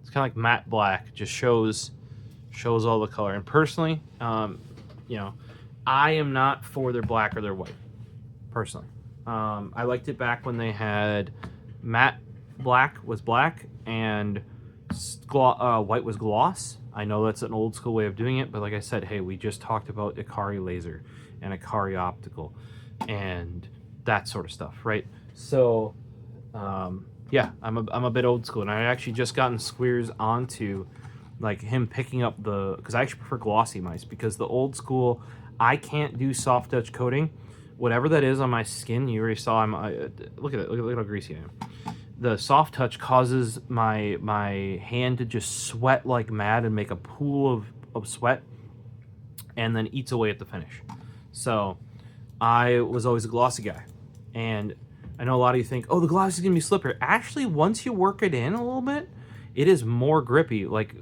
it's kind of like matte black. Just shows all the color. And personally, you know, I am not for their black or their white. Personally, I liked it back when they had matte black was black and white was gloss. I know that's an old school way of doing it, but like I said, hey, we just talked about Akari laser and Akari optical and that sort of stuff, right? So yeah, I'm a bit old school, and I actually just gotten Squeers onto like him picking up because I actually prefer glossy mice, because the old school, I can't do soft touch coating. Whatever that is on my skin, you already saw. Look at it. Look how greasy I am. The soft touch causes my hand to just sweat like mad and make a pool of sweat, and then eats away at the finish. So I was always a glossy guy, and I know a lot of you think, oh, the glossy is gonna be slippery. Actually, once you work it in a little bit, it is more grippy. Like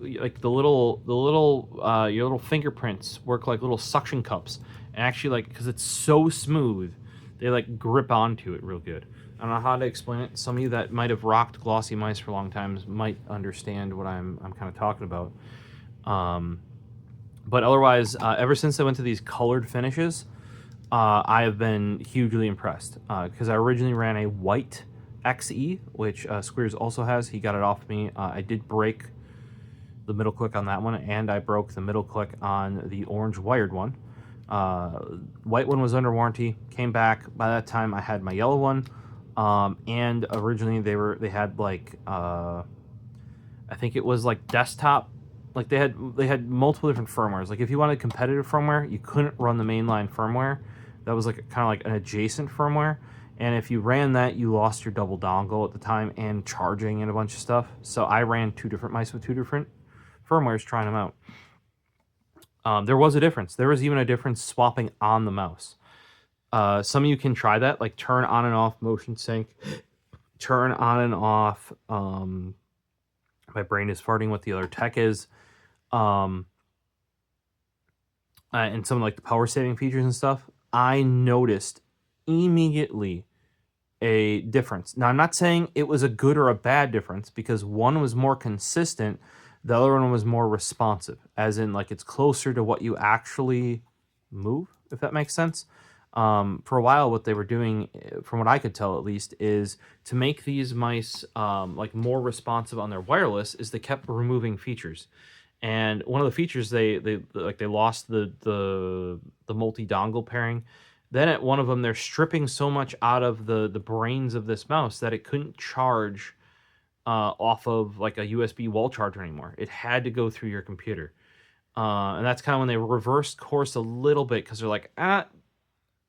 the little your little fingerprints work like little suction cups. And actually, like, because it's so smooth they like grip onto it real good. I don't know how to explain it. Some of you that might have rocked glossy mice for a long time might understand what I'm kind of talking about. But otherwise, ever since I went to these colored finishes, I have been hugely impressed. Because I originally ran a white XE, which Squeers also has. He got it off me. I did break the middle click on that one, and I broke the middle click on the orange wired one. White one was under warranty. Came back. By that time, I had my yellow one. And originally they had like I think it was like desktop, like they had multiple different firmwares. Like if you wanted competitive firmware, you couldn't run the mainline firmware. That was like kind of like an adjacent firmware, and if you ran that, you lost your double dongle at the time and charging and a bunch of stuff. So I ran 2 different mice with 2 different firmwares trying them out. There was a difference. There was even a difference swapping on the mouse. Some of you can try that, like turn on and off motion sync, turn on and off. My brain is farting what the other tech is. And some like the power saving features and stuff. I noticed immediately a difference. Now, I'm not saying it was a good or a bad difference, because one was more consistent, the other one was more responsive, as in like it's closer to what you actually move, if that makes sense. For a while, what they were doing, from what I could tell at least, is to make these mice like more responsive on their wireless, is they kept removing features. And one of the features they lost the multi-dongle pairing. Then at one of them, they're stripping so much out of the brains of this mouse that it couldn't charge off of like a USB wall charger anymore. It had to go through your computer. And that's kind of when they reversed course a little bit, because they're like,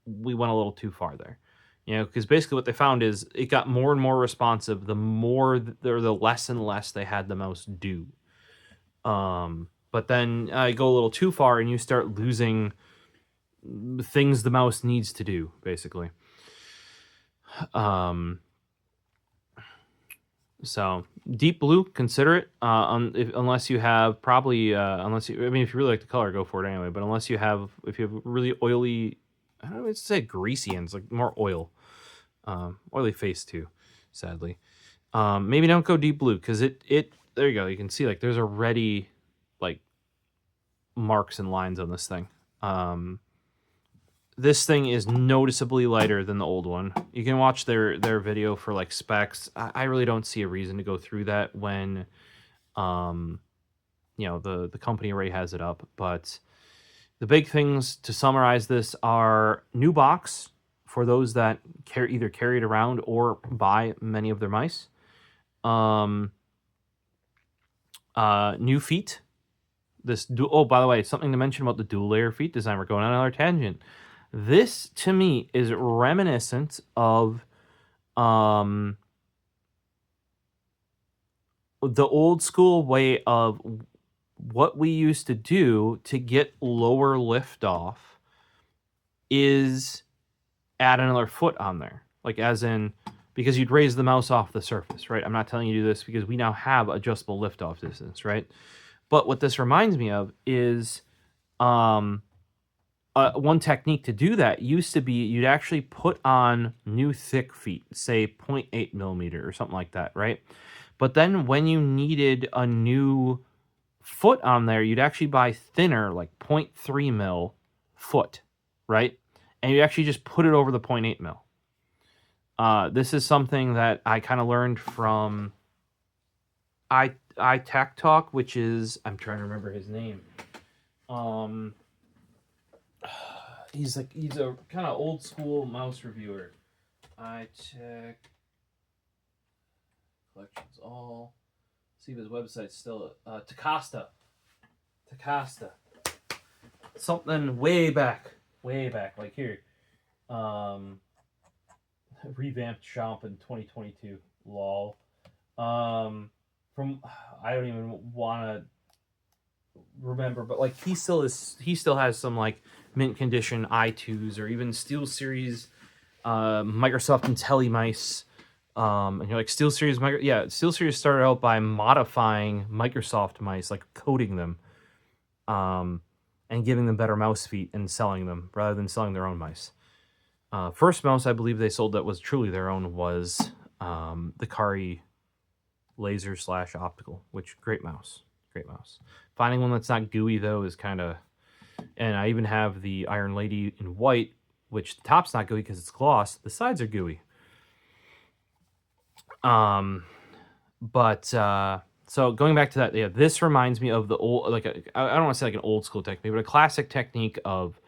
we went a little too far there. You know, because basically what they found is it got more and more responsive the more the less and less they had the mouse do. But then you go a little too far and you start losing things the mouse needs to do, basically. So deep blue, consider it. Unless you have if you really like the color, go for it anyway. But if you have really oily, I don't know, it's say greasy ends, like more oil, oily face too, sadly. Maybe don't go deep blue, because it there you go. You can see like there's already like marks and lines on this thing. This thing is noticeably lighter than the old one. You can watch their video for like specs. I really don't see a reason to go through that when, you know, the company already has it up. But the big things to summarize this are new box for those that either carry it around or buy many of their mice. New feet. Oh, by the way, something to mention about the dual layer feet design. We're going on another tangent. This, to me, is reminiscent of the old school way of what we used to do to get lower liftoff is add another foot on there. Like as in, because you'd raise the mouse off the surface, right? I'm not telling you to do this because we now have adjustable liftoff distance, right? But what this reminds me of is one technique to do that used to be you'd actually put on new thick feet, say 0.8 millimeter or something like that, right? But then when you needed a new foot on there, you'd actually buy thinner, like 0.3 mil foot, right? And you actually just put it over the 0.8 mil. This is something that I kind of learned from iTech Talk, which is, I'm trying to remember his name. He's a kind of old school mouse reviewer. iTech Collections All. See if his website's still Takasta. Something way back, like here. Revamped shop in 2022. Lol. From I don't even want to remember, but like he still has some like mint condition i2s or even SteelSeries Microsoft IntelliMice. And you're like, SteelSeries SteelSeries started out by modifying Microsoft mice, like coating them, and giving them better mouse feet and selling them rather than selling their own mice. First mouse I believe they sold that was truly their own was the Kari laser / optical, which great mouse. Finding one that's not gooey though is kind of, and I even have the Iron Lady in white, which the top's not gooey because it's gloss. The sides are gooey. So going back to that, yeah, this reminds me of the old, like I don't want to say like an old school technique, but a classic technique of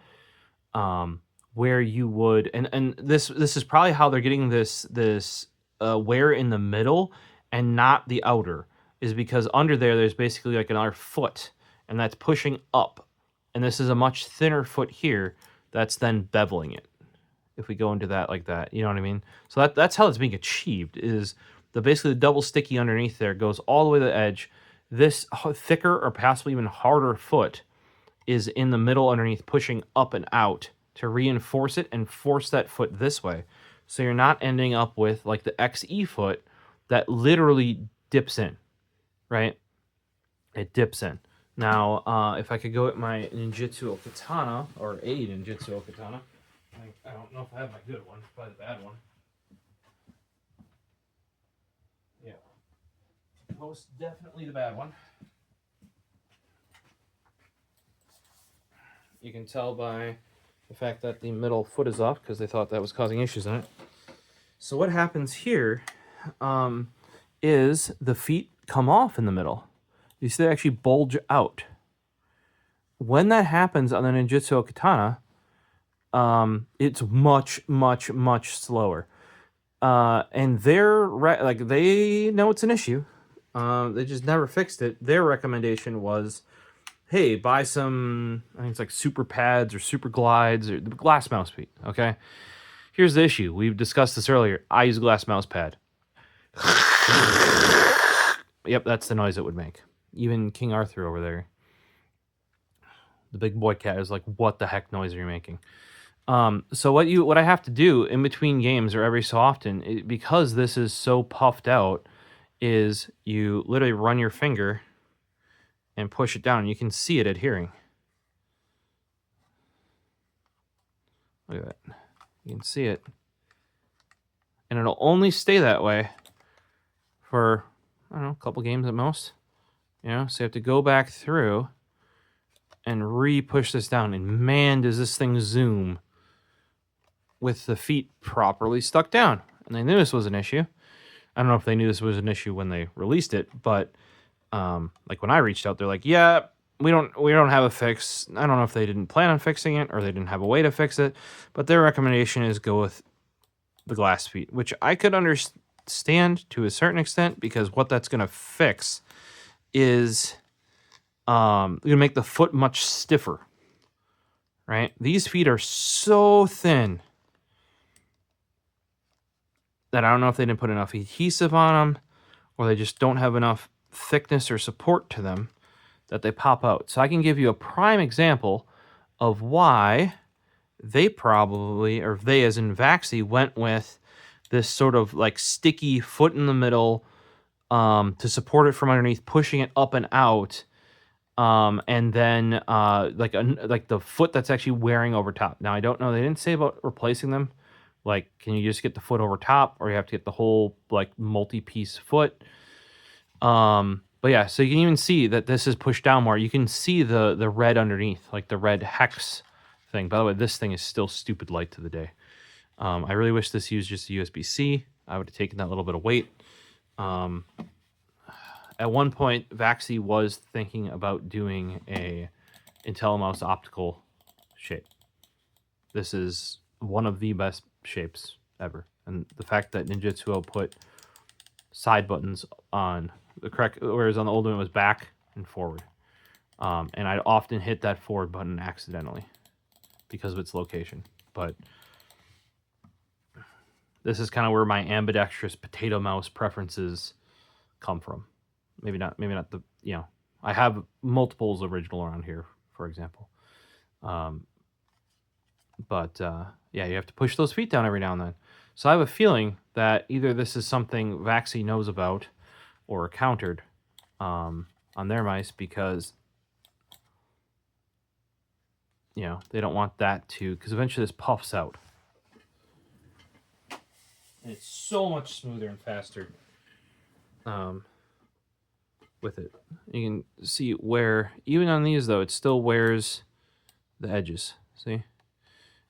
where you would, and this is probably how they're getting this wear in the middle and not the outer, is because under there's basically like another foot, and that's pushing up, and this is a much thinner foot here that's then beveling it. If we go into that like that, you know what I mean? So that's how it's being achieved, is basically the double sticky underneath there goes all the way to the edge. This thicker or possibly even harder foot is in the middle underneath, pushing up and out to reinforce it and force that foot this way. So you're not ending up with like the XE foot that literally dips in, right? It dips in. Now, if I could go at my Ninjitsu Katana, or a Ninjitsu Katana, I don't know if I have my good one, probably the bad one. Yeah, most definitely the bad one. You can tell by the fact that the middle foot is off because they thought that was causing issues in it. So what happens here is the feet come off in the middle. You see they actually bulge out. When that happens on the Ninjitsu Katana, it's much, much, much slower. And they know it's an issue. They just never fixed it. Their recommendation was, hey, buy some, I think it's like super pads or super glides or the glass mouse feet. Okay. Here's the issue. We've discussed this earlier. I use a glass mouse pad. Yep, that's the noise it would make. Even King Arthur over there, the big boy cat, is like, what the heck noise are you making? So what I have to do in between games or every so often, because this is so puffed out, is you literally run your finger and push it down. And you can see it adhering. Look at that. You can see it. And it'll only stay that way for, I don't know, a couple games at most. You know, so you have to go back through and re-push this down. And man, does this thing zoom with the feet properly stuck down. And they knew this was an issue. I don't know if they knew this was an issue when they released it, but like when I reached out, they're like, yeah, we don't have a fix. I don't know if they didn't plan on fixing it or they didn't have a way to fix it, but their recommendation is go with the glass feet, which I could understand to a certain extent, because what that's going to fix is going to make the foot much stiffer, right? These feet are so thin that I don't know if they didn't put enough adhesive on them, or they just don't have enough thickness or support to them that they pop out. So I can give you a prime example of why they probably, or they as in VAXEE, went with this sort of like sticky foot in the middle to support it from underneath, pushing it up and out, and then like the foot that's actually wearing over top. Now I don't know, they didn't say about replacing them. Like, can you just get the foot over top, or you have to get the whole like multi-piece foot? But yeah, so you can even see that this is pushed down more. You can see the red underneath, like the red hex thing. By the way, this thing is still stupid light to the day. I really wish this used just a USB-C. I would have taken that little bit of weight. At one point, VAXEE was thinking about doing a IntelliMouse optical shape. This is one of the best shapes ever. And the fact that Ninjitsu put side buttons on the correct, whereas on the old one it was back and forward. And I'd often hit that forward button accidentally because of its location. But this is kind of where my ambidextrous potato mouse preferences come from. Maybe not the, you know, I have multiples original around here, for example. Yeah, you have to push those feet down every now and then. So I have a feeling that either this is something VAXEE knows about or countered on their mice, because, you know, they don't want that to, because eventually this puffs out. And it's so much smoother and faster with it. You can see where, even on these though, it still wears the edges. See?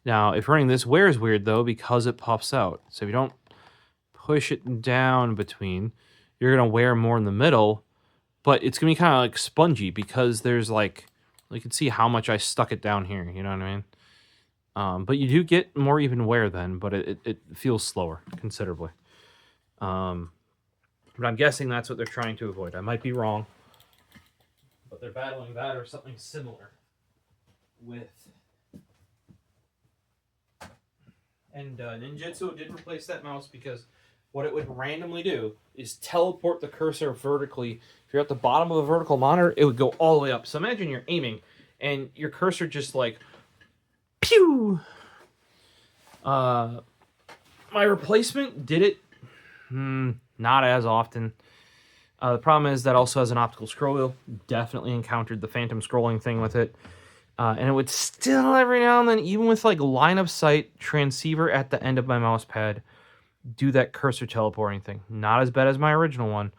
Now, if running this wears weird though, because it puffs out. So if you don't push it down between, you're going to wear more in the middle, but it's going to be kind of like spongy because there's like, you can see how much I stuck it down here, you know what I mean? But you do get more even wear then, but it feels slower considerably. But I'm guessing that's what they're trying to avoid. I might be wrong, but they're battling that or something similar with... And Ninjutsu did replace that mouse because what it would randomly do is teleport the cursor vertically. If you're at the bottom of a vertical monitor, it would go all the way up. So imagine you're aiming and your cursor just like, pew! My replacement did it not as often. The problem is that also has an optical scroll wheel. Definitely encountered the phantom scrolling thing with it. And it would still every now and then, even with like line of sight transceiver at the end of my mouse pad, do that cursor teleporting thing. Not as bad as my original one.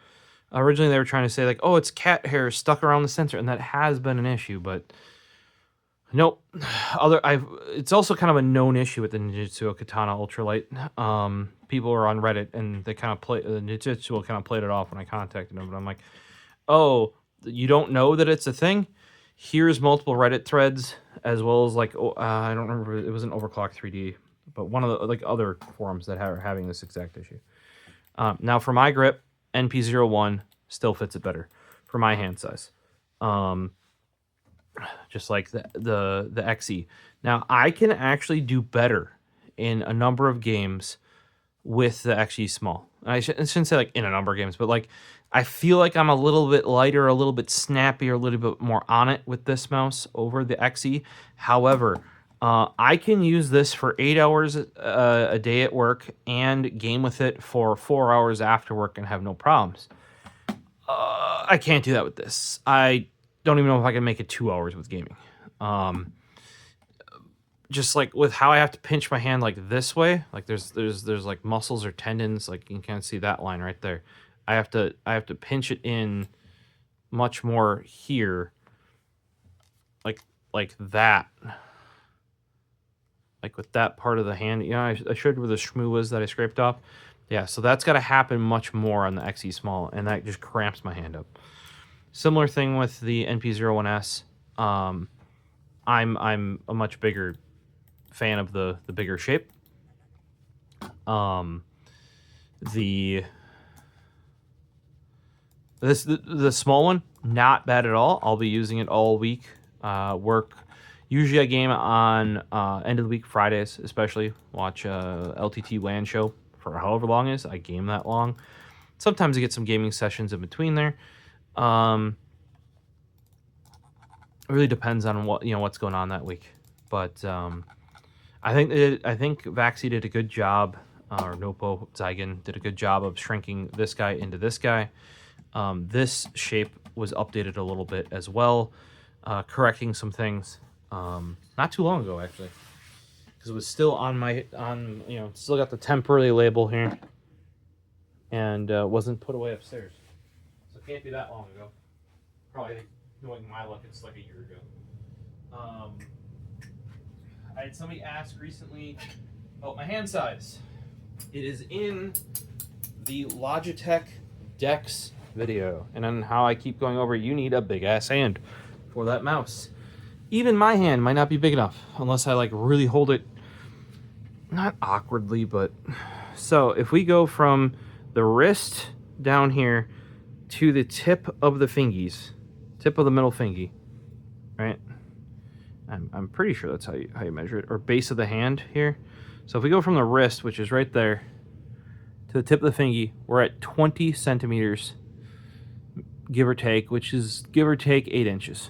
Originally they were trying to say like, oh, it's cat hair stuck around the sensor, and that has been an issue, but nope. It's also kind of a known issue with the Ninjutsu Katana Ultralight. People were on Reddit and they kind of Ninjutsu kind of played it off when I contacted them, but I'm like, oh, you don't know that it's a thing? Here's multiple Reddit threads, as well as like, I don't remember, it wasn't Overclock 3D, but one of the like other forums that are having this exact issue. Now for my grip, NP-01 still fits it better for my hand size. Just like the XE. Now I can actually do better in a number of games with the XE small. I shouldn't say like in a number of games, but like I feel like I'm a little bit lighter, a little bit snappier, a little bit more on it with this mouse over the XE. However, I can use this for 8 hours a day at work and game with it for 4 hours after work and have no problems. I can't do that with this. I don't even know if I can make it 2 hours with gaming. Just like with how I have to pinch my hand like this way, like there's like muscles or tendons, like you can kind of see that line right there. I have to pinch it in much more here, like that, like with that part of the hand. You know, I showed you where the shmoo was that I scraped off. Yeah, so that's got to happen much more on the XE small, and that just cramps my hand up. Similar thing with the NP-01S. I'm a much bigger fan of the bigger shape. The small one, not bad at all. I'll be using it all week. Work. Usually I game on end of the week, Fridays especially. Watch LTT LAN show for however long it is. I game that long. Sometimes I get some gaming sessions in between there. It really depends on what's going on that week. But I think VAXEE did a good job, or Nopo ZYGEN did a good job of shrinking this guy into this guy. This shape was updated a little bit as well, correcting some things. Not too long ago actually, because it was still still got the temporary label here, and wasn't put away upstairs. So it can't be that long ago. Probably, knowing my luck, it's like a year ago. I had somebody ask recently about my hand size. It is in the Logitech Dex video, and then how I keep going over, you need a big ass hand for that mouse. Even my hand might not be big enough unless I like really hold it, not awkwardly, but so if we go from the wrist down here to the tip of the fingies, tip of the middle fingy, right? I'm pretty sure that's how you measure it, or base of the hand here. So if we go from the wrist, which is right there, to the tip of the fingy, we're at 20 centimeters, give or take, which is give or take 8 inches,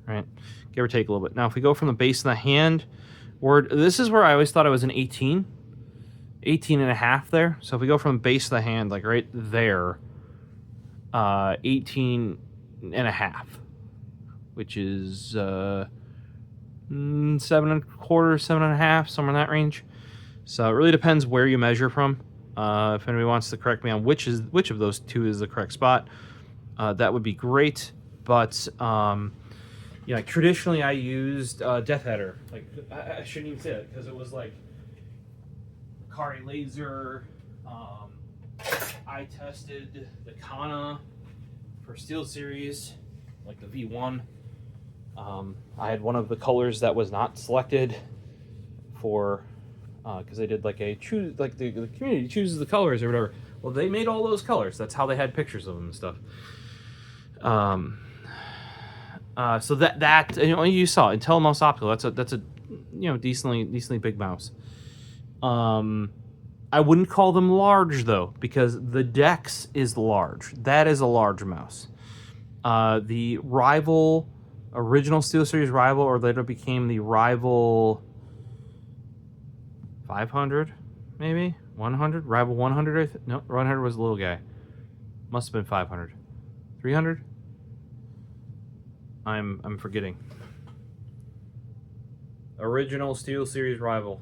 right? Give or take a little bit. Now, if we go from the base of the hand, this is where I always thought I was an 18 and a half there. So if we go from the base of the hand, like right there, 18 and a half, which is 7 1/4, 7 1/2, somewhere in that range. So it really depends where you measure from. If anybody wants to correct me on which of those two is the correct spot, that would be great. But yeah, like traditionally I used Death Adder. Like I shouldn't even say that because it was like Kari Laser. I tested the Kone for SteelSeries, like the V1. I had one of the colors that was not selected for, because they did like a choose, like the community chooses the colors or whatever. Well, they made all those colors. That's how they had pictures of them and stuff. So that you know, you saw IntelliMouse Optical. That's a you know, decently big mouse. I wouldn't call them large though, because the Dex is large. That is a large mouse. The rival, original SteelSeries rival, or later became the rival 500, maybe 100. Rival 100. No, 100 was the little guy. Must have been 500. 300. I'm forgetting. Original SteelSeries rival.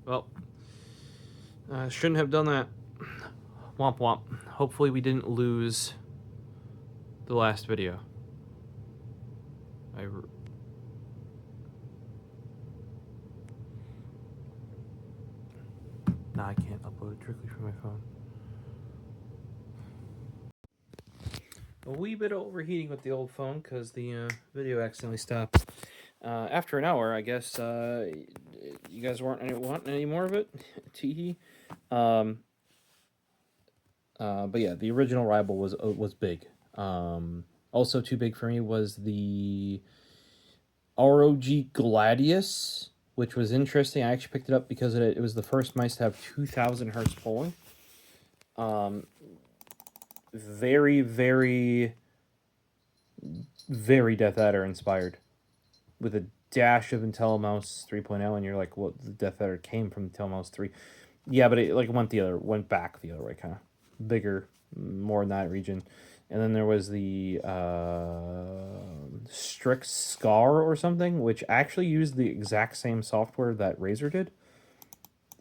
Well, shouldn't have done that. Womp womp. Hopefully we didn't lose the last video. Nah, I can't upload it directly from my phone. A wee bit of overheating with the old phone because the video accidentally stopped. After an hour, I guess you guys weren't wanting any more of it. Teehee. But yeah, the original rival was big. Also too big for me was the ROG Gladius, which was interesting. I actually picked it up because it was the first mice to have 2,000 hertz polling. Very, very, very Death Adder inspired, with a dash of IntelliMouse 3.0, and you're like, well, the Death Adder came from IntelliMouse 3. Yeah, but it like went back the other way, kind of bigger, more in that region. And then there was the Strix Scar or something, which actually used the exact same software that Razer did,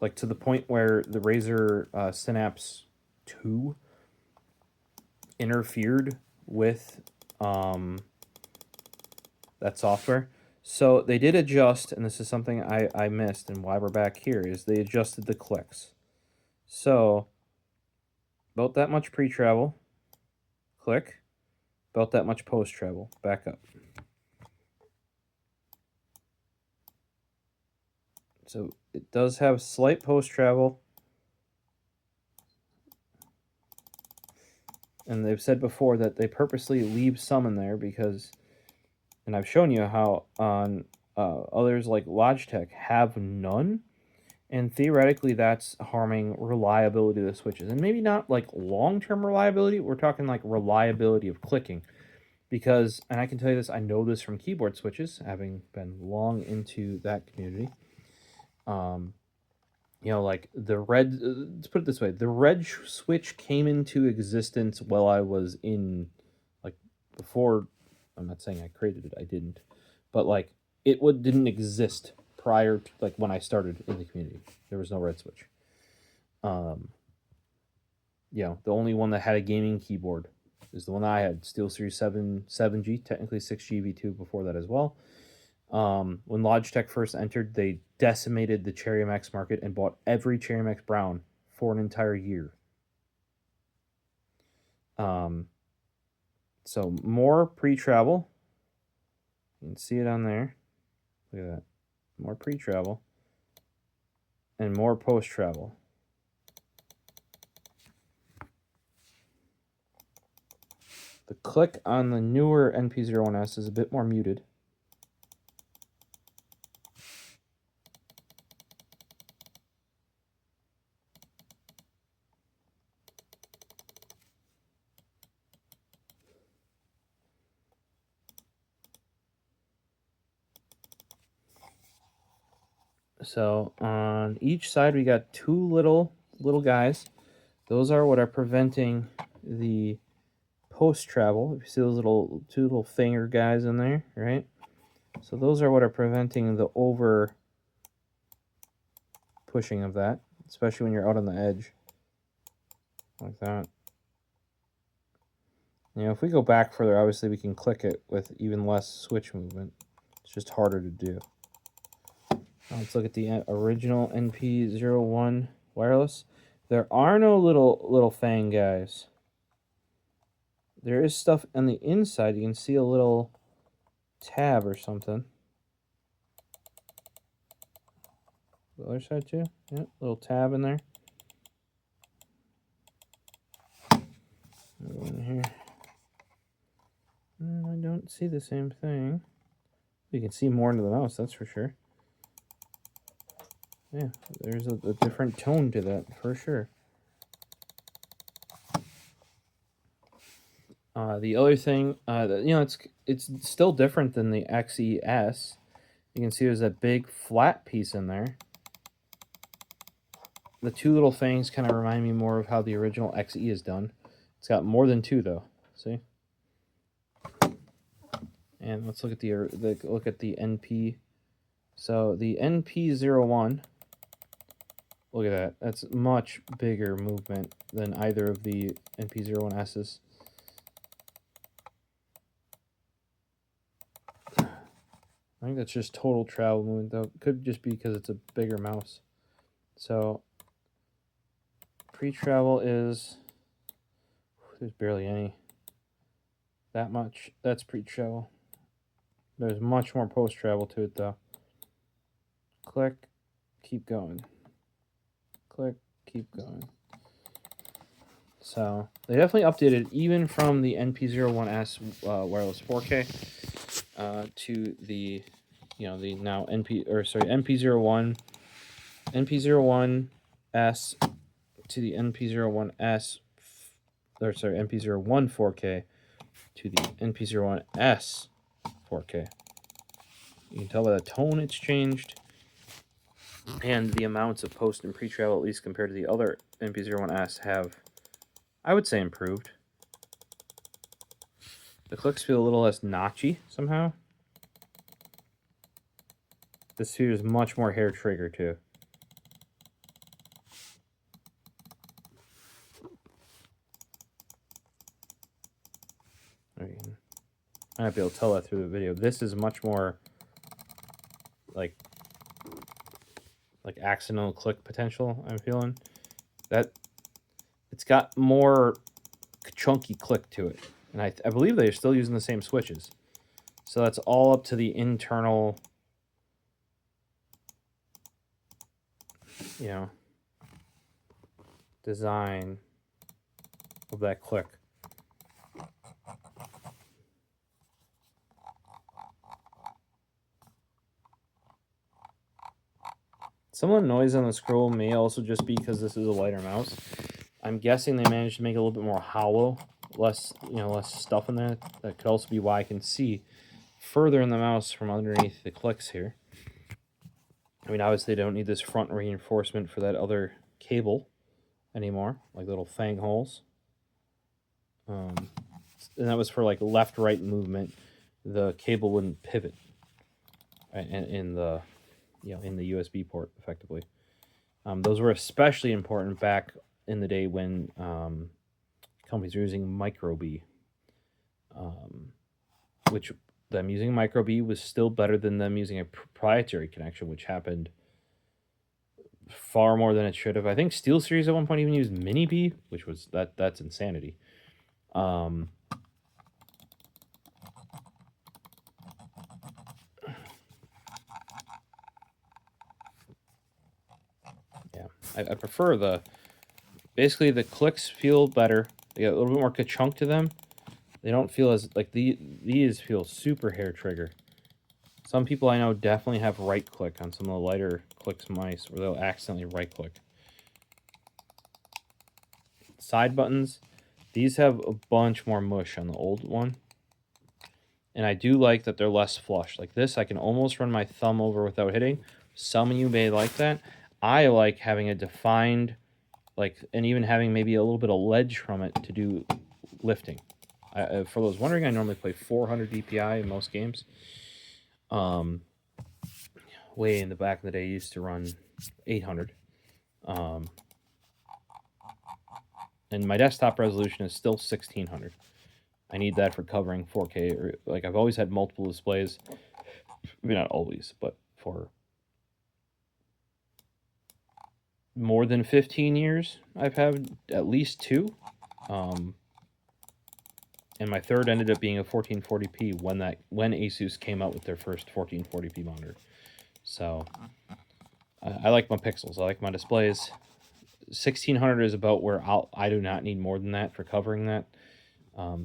like to the point where the Razer Synapse 2 interfered with that software. So they did adjust, and this is something I missed, and why we're back here is they adjusted the clicks. So about that much pre-travel, click, about that much post-travel, back up. So it does have slight post-travel. And they've said before that they purposely leave some in there because, and I've shown you how on others like Logitech have none, and theoretically that's harming reliability of the switches. And maybe not like long-term reliability, we're talking like reliability of clicking. Because, and I can tell you this, I know this from keyboard switches, having been long into that community. You know, like the red, let's put it this way, the red switch came into existence while I was in, like, before, I'm not saying I created it, I didn't, but like, it didn't exist prior to, like, when I started in the community. There was no red switch. You know, the only one that had a gaming keyboard is the one I had, SteelSeries 7G, technically 6G V2 before that as well. When Logitech first entered, they decimated the Cherry MX market and bought every Cherry MX Brown for an entire year. So more pre-travel. You can see it on there. Look at that. More pre-travel. And more post-travel. The click on the newer NP-01S is a bit more muted. So on each side we got two little guys. Those are what are preventing the post travel. You see those two little finger guys in there, right? So those are what are preventing the over pushing of that, especially when you're out on the edge like that. You know, if we go back further, obviously we can click it with even less switch movement. It's just harder to do. Now let's look at the original NP-01 wireless. There are no little fang guys. There is stuff on the inside. You can see a little tab or something. The other side too. Yep, little tab in there. Go in here. I don't see the same thing. You can see more into the mouse, that's for sure. Yeah, there's a different tone to that for sure. The other thing, you know, it's still different than the XES. You can see there's that big flat piece in there. The two little fangs kind of remind me more of how the original XE is done. It's got more than two though. See? And let's look at the NP. So the NP-01. Look at that. That's much bigger movement than either of the NP-01Ss. I think that's just total travel movement, though. Could just be because it's a bigger mouse. So, pre-travel is... There's barely any. That much. That's pre-travel. There's much more post-travel to it, though. Click. Keep going. Click. Keep going. So, they definitely updated even from the NP-01S wireless 4K. To the, you know, the now NP-01 NP-01S to the NP-01S, or sorry, NP-01 4K to the NP-01S 4K. You can tell by the tone it's changed, and the amounts of post and pre-travel, at least compared to the other NP-01S, have, I would say, improved. The clicks feel a little less notchy somehow. This feels much more hair trigger too. I might not be able to tell that through the video. This is much more like accidental click potential. I'm feeling that it's got more chunky click to it. And I believe they're still using the same switches. So that's all up to the internal, you know, design of that click. Some of the noise on the scroll may also just be because this is a lighter mouse. I'm guessing they managed to make it a little bit more hollow. Less stuff in there. That could also be why I can see further in the mouse from underneath the clicks here. I mean, obviously they don't need this front reinforcement for that other cable anymore, like little fang holes. And that was for like left-right movement. The cable wouldn't pivot in the USB port effectively. Those were especially important back in the day when companies were using micro B, which them using micro B was still better than them using a proprietary connection, which happened far more than it should have. I think SteelSeries at one point even used mini B, which was that's insanity. Yeah, I prefer basically the clicks feel better. They got a little bit more ka-chunk to them. They don't feel as, like, these feel super hair trigger. Some people I know definitely have right click on some of the lighter clicks mice where they'll accidentally right click. Side buttons, these have a bunch more mush on the old one. And I do like that they're less flush. Like this, I can almost run my thumb over without hitting. Some of you may like that. I like having a defined, and even having maybe a little bit of ledge from it to do lifting. For those wondering, I normally play 400 DPI in most games. Way in the back of the day, I used to run 800. And my desktop resolution is still 1600. I need that for covering 4K. Or, like, I've always had multiple displays. I mean, not always, but for more than 15 years, I've had at least 2. And my third ended up being a 1440p when Asus came out with their first 1440p monitor. So I like my pixels. I like my displays. 1600 is about where I do not need more than that for covering that.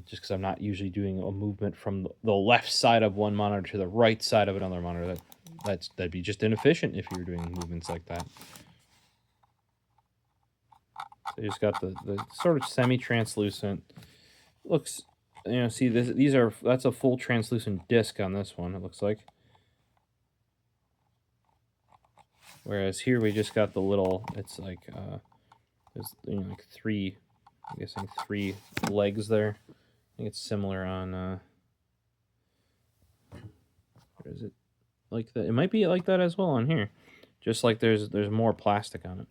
Just because I'm not usually doing a movement from the left side of one monitor to the right side of another monitor. That'd be just inefficient if you were doing movements like that. So you just got the sort of semi-translucent. Looks, you know, see that's a full translucent disc on this one, it looks like. Whereas here we just got the little, it's like there's, you know, like 3, I'm guessing 3 legs there. I think it's similar on what is it? Like that. It might be like that as well on here. Just like there's more plastic on it.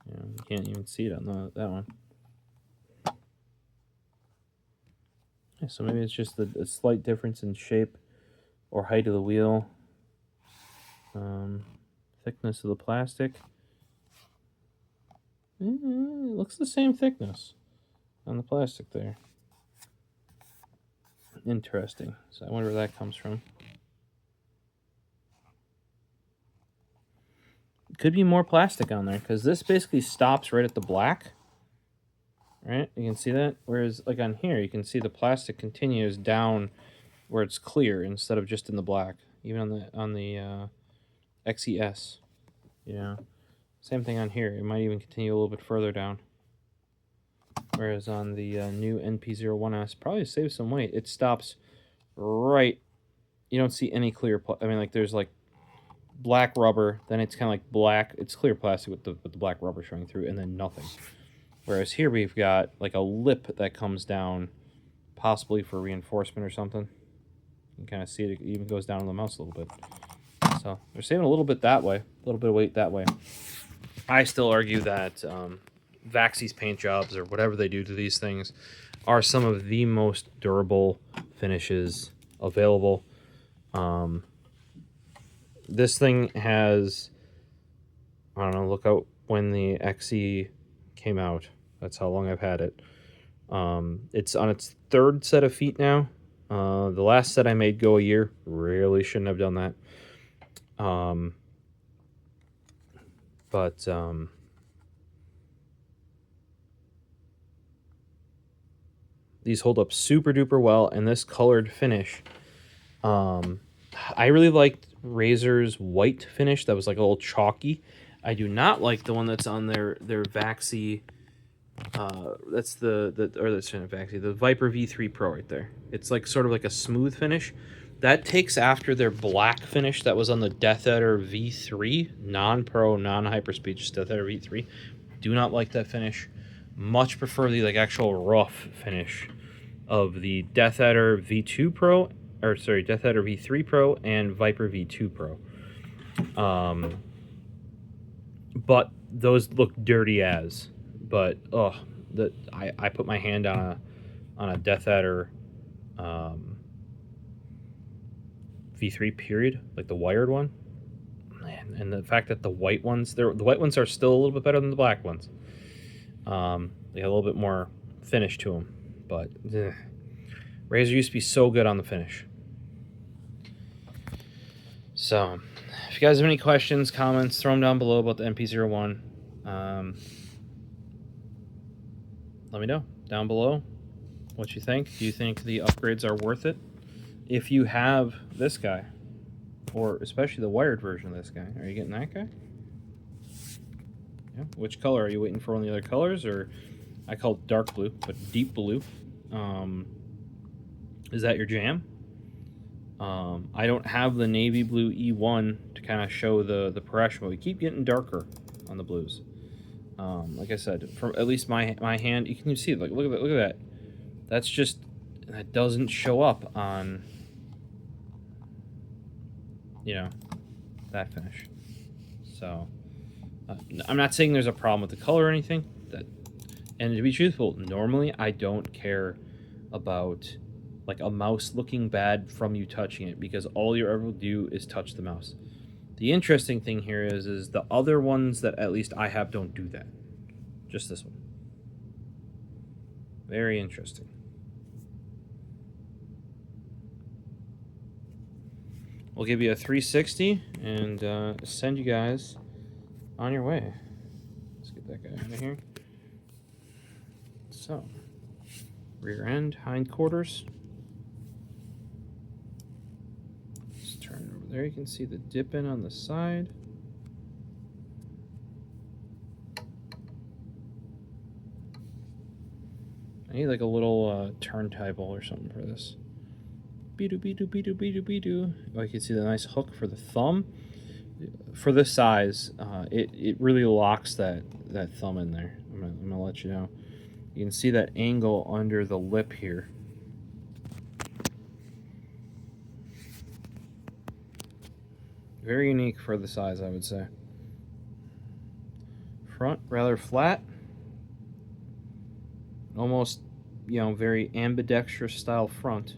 Yeah, you can't even see it on that one. Yeah, so maybe it's just a slight difference in shape or height of the wheel. Thickness of the plastic. It looks the same thickness on the plastic there. Interesting. So I wonder where that comes from. Could be more plastic on there, because this basically stops right at the black. Right? You can see that? Whereas, like on here, you can see the plastic continues down where it's clear instead of just in the black. Even on the XES. Yeah. Same thing on here. It might even continue a little bit further down. Whereas on the new NP-01S, probably saves some weight. It stops right. You don't see any clear. I mean, like there's like black rubber. Then it's kind of like black. It's clear plastic with the black rubber showing through, and then nothing. Whereas here we've got like a lip that comes down, possibly for reinforcement or something. You can kind of see it even goes down on the mouse a little bit. So they're saving a little bit that way, a little bit of weight that way. I still argue that VAXEE's paint jobs or whatever they do to these things are some of the most durable finishes available. This thing has, I don't know, look out when the XE came out. That's how long I've had it. It's on its 3rd set of feet now. The last set I made go a year. Really shouldn't have done that. These hold up super duper well, and this colored finish, I really liked Razer's white finish that was like a little chalky. I do not like the one that's on their VAXEE. That's the VAXEE, the Viper V3 Pro right there. It's like sort of like a smooth finish. That takes after their black finish that was on the Death Adder V3, non-pro, non-hyperspeed, just Death Adder V3. Do not like that finish. Much prefer the like actual rough finish of the Death Adder V2 Pro, or sorry, Death Adder V3 Pro and Viper V2 Pro. But those look dirty as. But I put my hand on a Death Adder V3 period, like the wired one. Man, and the fact that the white ones are still a little bit better than the black ones. They have a little bit more finish to them, but Razer used to be so good on the finish. So, if you guys have any questions, comments, throw them down below about the NP-01. Let me know down below what you think. Do you think the upgrades are worth it? If you have this guy, or especially the wired version of this guy, are you getting that guy? Yeah. Which color? Are you waiting for one of the other colors, or I call it dark blue, but deep blue? Is that your jam? I don't have the navy blue E1 to kind of show the progression, but we keep getting darker on the blues. Like I said, from at least my hand, you can see, like, look at that. That's just, that doesn't show up on, you know, that finish. So I'm not saying there's a problem with the color or anything. And to be truthful, normally I don't care about like a mouse looking bad from you touching it, because all you ever do is touch the mouse. The interesting thing here is the other ones that at least I have don't do that. Just this one. Very interesting. We'll give you a 360 and send you guys on your way. Let's get that guy out of here. So, rear end, hind quarters. Let's turn it over there. You can see the dip in on the side. I need like a little turntable or something for this. Be-doo, be-doo, be-doo, be-doo, be-doo. Oh, you can see the nice hook for the thumb. For this size, it really locks that thumb in there. I'm gonna let you know. You can see that angle under the lip here. Very unique for the size, I would say. Front, rather flat. Almost, you know, very ambidextrous style front.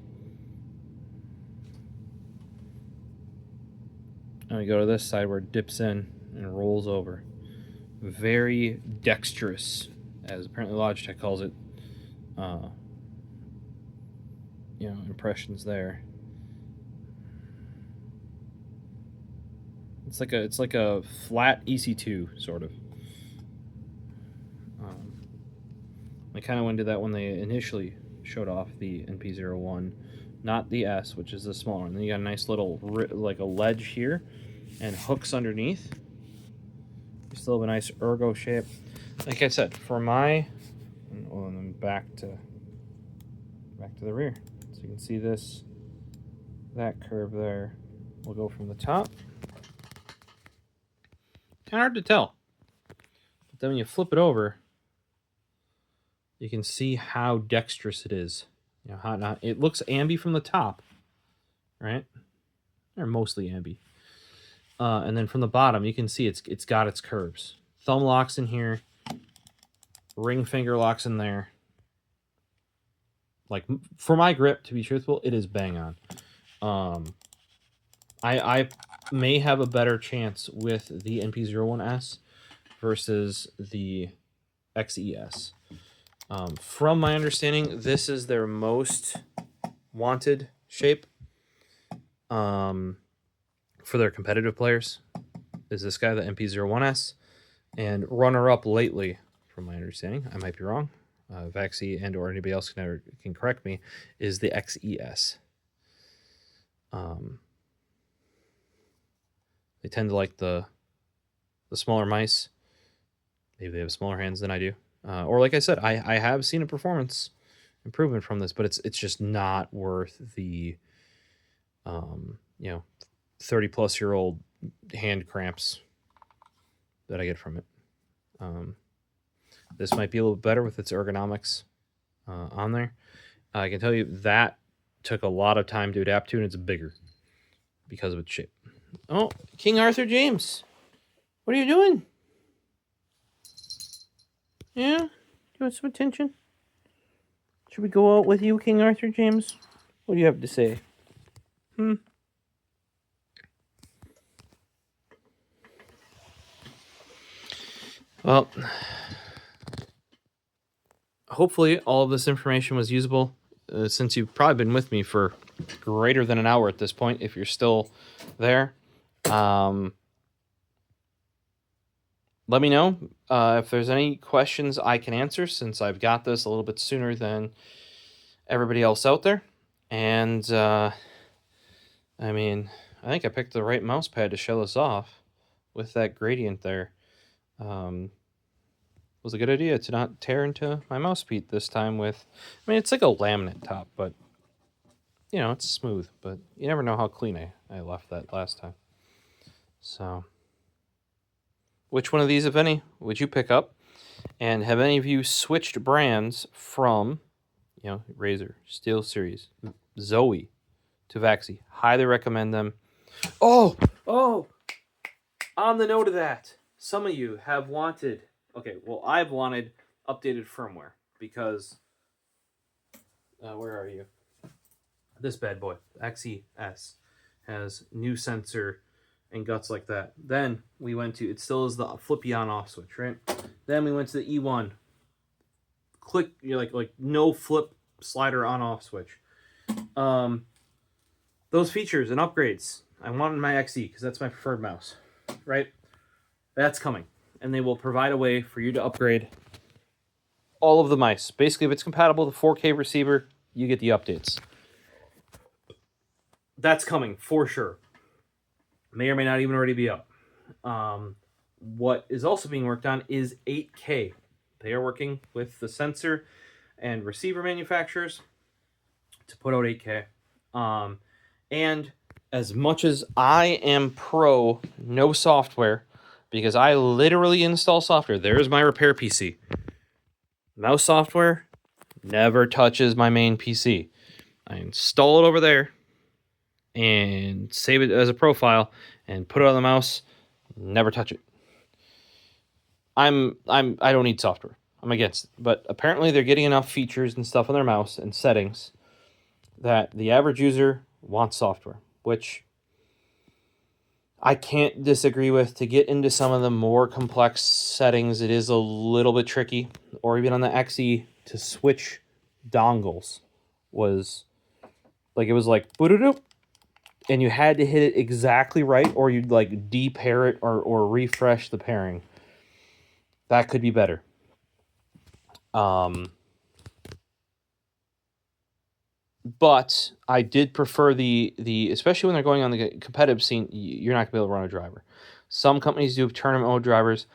And we go to this side where it dips in and rolls over. Very dexterous, as apparently Logitech calls it. You know, impressions there. It's like a flat EC2 sort of. I kind of went to that when they initially showed off the NP-01, not the S, which is the smaller one. Then you got a nice little like a ledge here, and hooks underneath. You still have a nice ergo shape. Like I said, for my, well, and then back to the rear, so you can see this, that curve there. We'll go from the top. Kind of hard to tell, but then when you flip it over, you can see how dexterous it is. You know, how not, it looks ambi from the top, right? Or mostly ambi. And then from the bottom, you can see it's got its curves. Thumb locks in here. Ring finger locks in there. Like, for my grip, to be truthful, it is bang on. I may have a better chance with the NP-01S versus the XES. From my understanding, this is their most wanted shape for their competitive players, is this guy, the NP-01S. And runner-up lately, from my understanding, I might be wrong, VAXEE and or anybody else can correct me, is the XES. They tend to like the smaller mice. Maybe they have smaller hands than I do. Or like I said, I have seen a performance improvement from this, but it's just not worth the, you know, 30-plus-year-old hand cramps that I get from it. This might be a little better with its ergonomics on there. I can tell you that took a lot of time to adapt to, and it's bigger because of its shape. Oh, King Arthur James, what are you doing? Yeah? You want some attention? Should we go out with you, King Arthur James? What do you have to say? Well, hopefully all of this information was usable, since you've probably been with me for greater than an hour at this point, if you're still there. Let me know if there's any questions I can answer, since I've got this a little bit sooner than everybody else out there. And, I mean, I think I picked the right mouse pad to show this off with that gradient there. Was a good idea to not tear into my mouse pad this time with, I mean, it's like a laminate top, but, you know, it's smooth, but you never know how clean I left that last time. So, which one of these, if any, would you pick up? And have any of you switched brands from, Razer, SteelSeries, Zoe to VAXEE? Highly recommend them. Oh, on the note of that, some of you have wanted, I've wanted updated firmware because, where are you? This bad boy, VAXEE S, has new sensor and guts like that. Then we went to, it still is the flippy on off switch, right? Then we went to the E1, click, like no flip slider on off switch. Those features and upgrades, I wanted my XE because that's my preferred mouse, right? That's coming, and they will provide a way for you to upgrade all of the mice. Basically, if it's compatible with a 4K receiver, you get the updates. That's coming for sure. May or may not even already be up. What is also being worked on is 8K. They are working with the sensor and receiver manufacturers to put out 8K. And as much as I am pro no software, because I literally install software, there's my repair PC. Mouse software never touches my main PC. I install it over there and save it as a profile and put it on the mouse. Never touch it. I don't need software. I'm against it. But apparently they're getting enough features and stuff on their mouse and settings that the average user wants software, which I can't disagree with. To get into some of the more complex settings, it is a little bit tricky. Or even on the XE, to switch dongles was like, it was like, boo-doo-doo, and you had to hit it exactly right, or you'd like de-pair it or refresh the pairing. That could be better. But I did prefer the especially when they're going on the competitive scene, you're not going to be able to run a driver. Some companies do tournament mode drivers.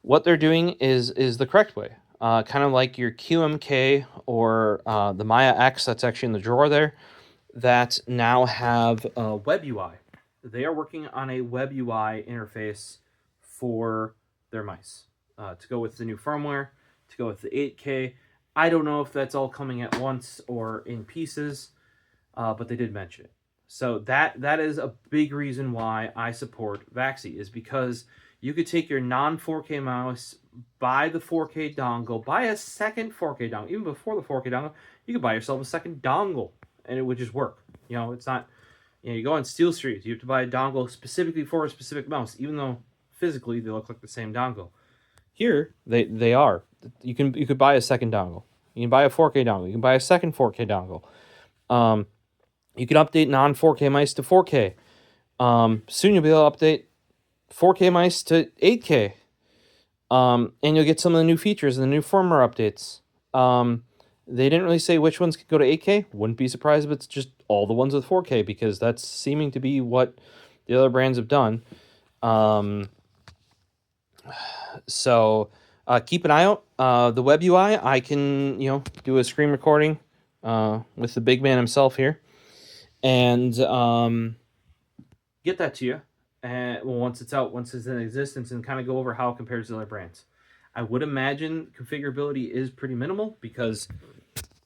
What they're doing is the correct way. Kind of like your QMK or the Maya X that's actually in the drawer there, that now have a web UI. They are working on a web UI interface for their mice to go with the new firmware, to go with the 8K. I don't know if that's all coming at once or in pieces, but they did mention it. So that is a big reason why I support VAXEE, is because you could take your non-4K mouse, buy the 4K dongle, buy a second 4K dongle. Even before the 4K dongle, you could buy yourself a second dongle, and it would just work. It's not, you go on SteelSeries, you have to buy a dongle specifically for a specific mouse, even though physically they look like the same dongle. Here, they are. You could buy a second dongle. You can buy a 4K dongle. You can buy a second 4K dongle. You can update non-4K mice to 4K. Soon you'll be able to update 4K mice to 8K. And you'll get some of the new features and the new firmware updates. They didn't really say which ones could go to 8K. Wouldn't be surprised if it's just all the ones with 4K, because that's seeming to be what the other brands have done. So keep an eye out. The web UI, I can, do a screen recording with the big man himself here, and get that to you. And once it's out, once it's in existence, and kind of go over how it compares to other brands. I would imagine configurability is pretty minimal, because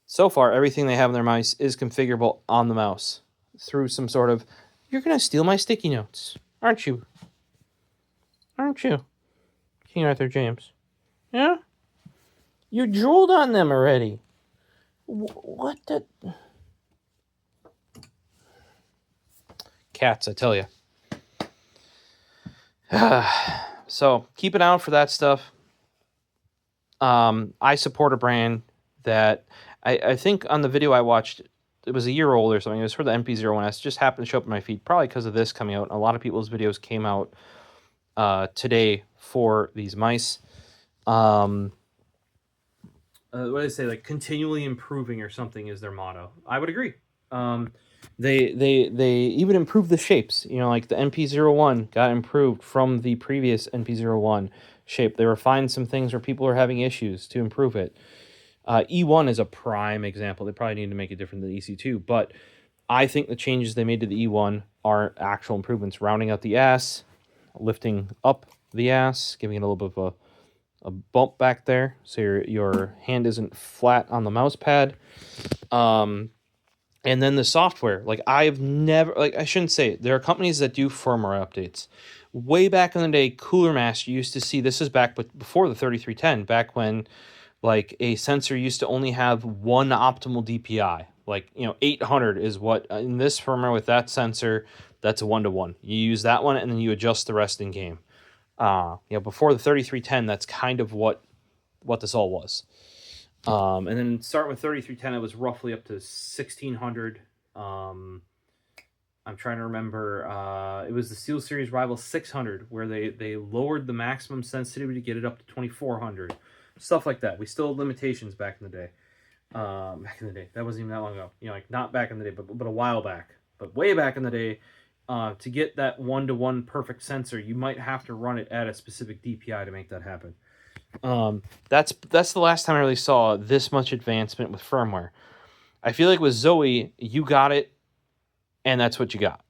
so far everything they have in their mice is configurable on the mouse through some sort of, you're going to steal my sticky notes, aren't you? Aren't you, King Arthur James? Yeah? You drooled on them already. What the... Cats, I tell you. So, keep an eye out for that stuff. I support a brand that... I think on the video I watched, it was a year old or something. It was for the NP-01S. Just happened to show up in my feed, probably because of this coming out. A lot of people's videos came out today for these mice. What do they say? Like, continually improving or something is their motto. I would agree. They even improved the shapes. Like the NP-01 got improved from the previous NP-01 shape. They refined some things where people are having issues to improve it. E1 is a prime example. They probably need to make it different than EC2, but I think the changes they made to the E1 are actual improvements, rounding out the ass, lifting up the ass, giving it a little bit of a bump back there, so your hand isn't flat on the mouse pad. And then the software, like I've never, like I shouldn't say it. There are companies that do firmware updates. Way back in the day, Cooler Master used to see, this is back before the 3310, back when like a sensor used to only have one optimal DPI. Like, 800 is what in this firmware with that sensor, that's a 1-to-1. You use that one and then you adjust the rest in game. Before the 3310, that's kind of what this all was. And then starting with 3310, it was roughly up to 1600. I'm trying to remember. It was the SteelSeries Rival 600, where they lowered the maximum sensitivity to get it up to 2400. Stuff like that. We still had limitations back in the day. That wasn't even that long ago. Like not back in the day, but a while back. But way back in the day, to get that 1-to-1 perfect sensor, you might have to run it at a specific DPI to make that happen. That's the last time I really saw this much advancement with firmware. I feel like with Zoe, you got it, and that's what you got,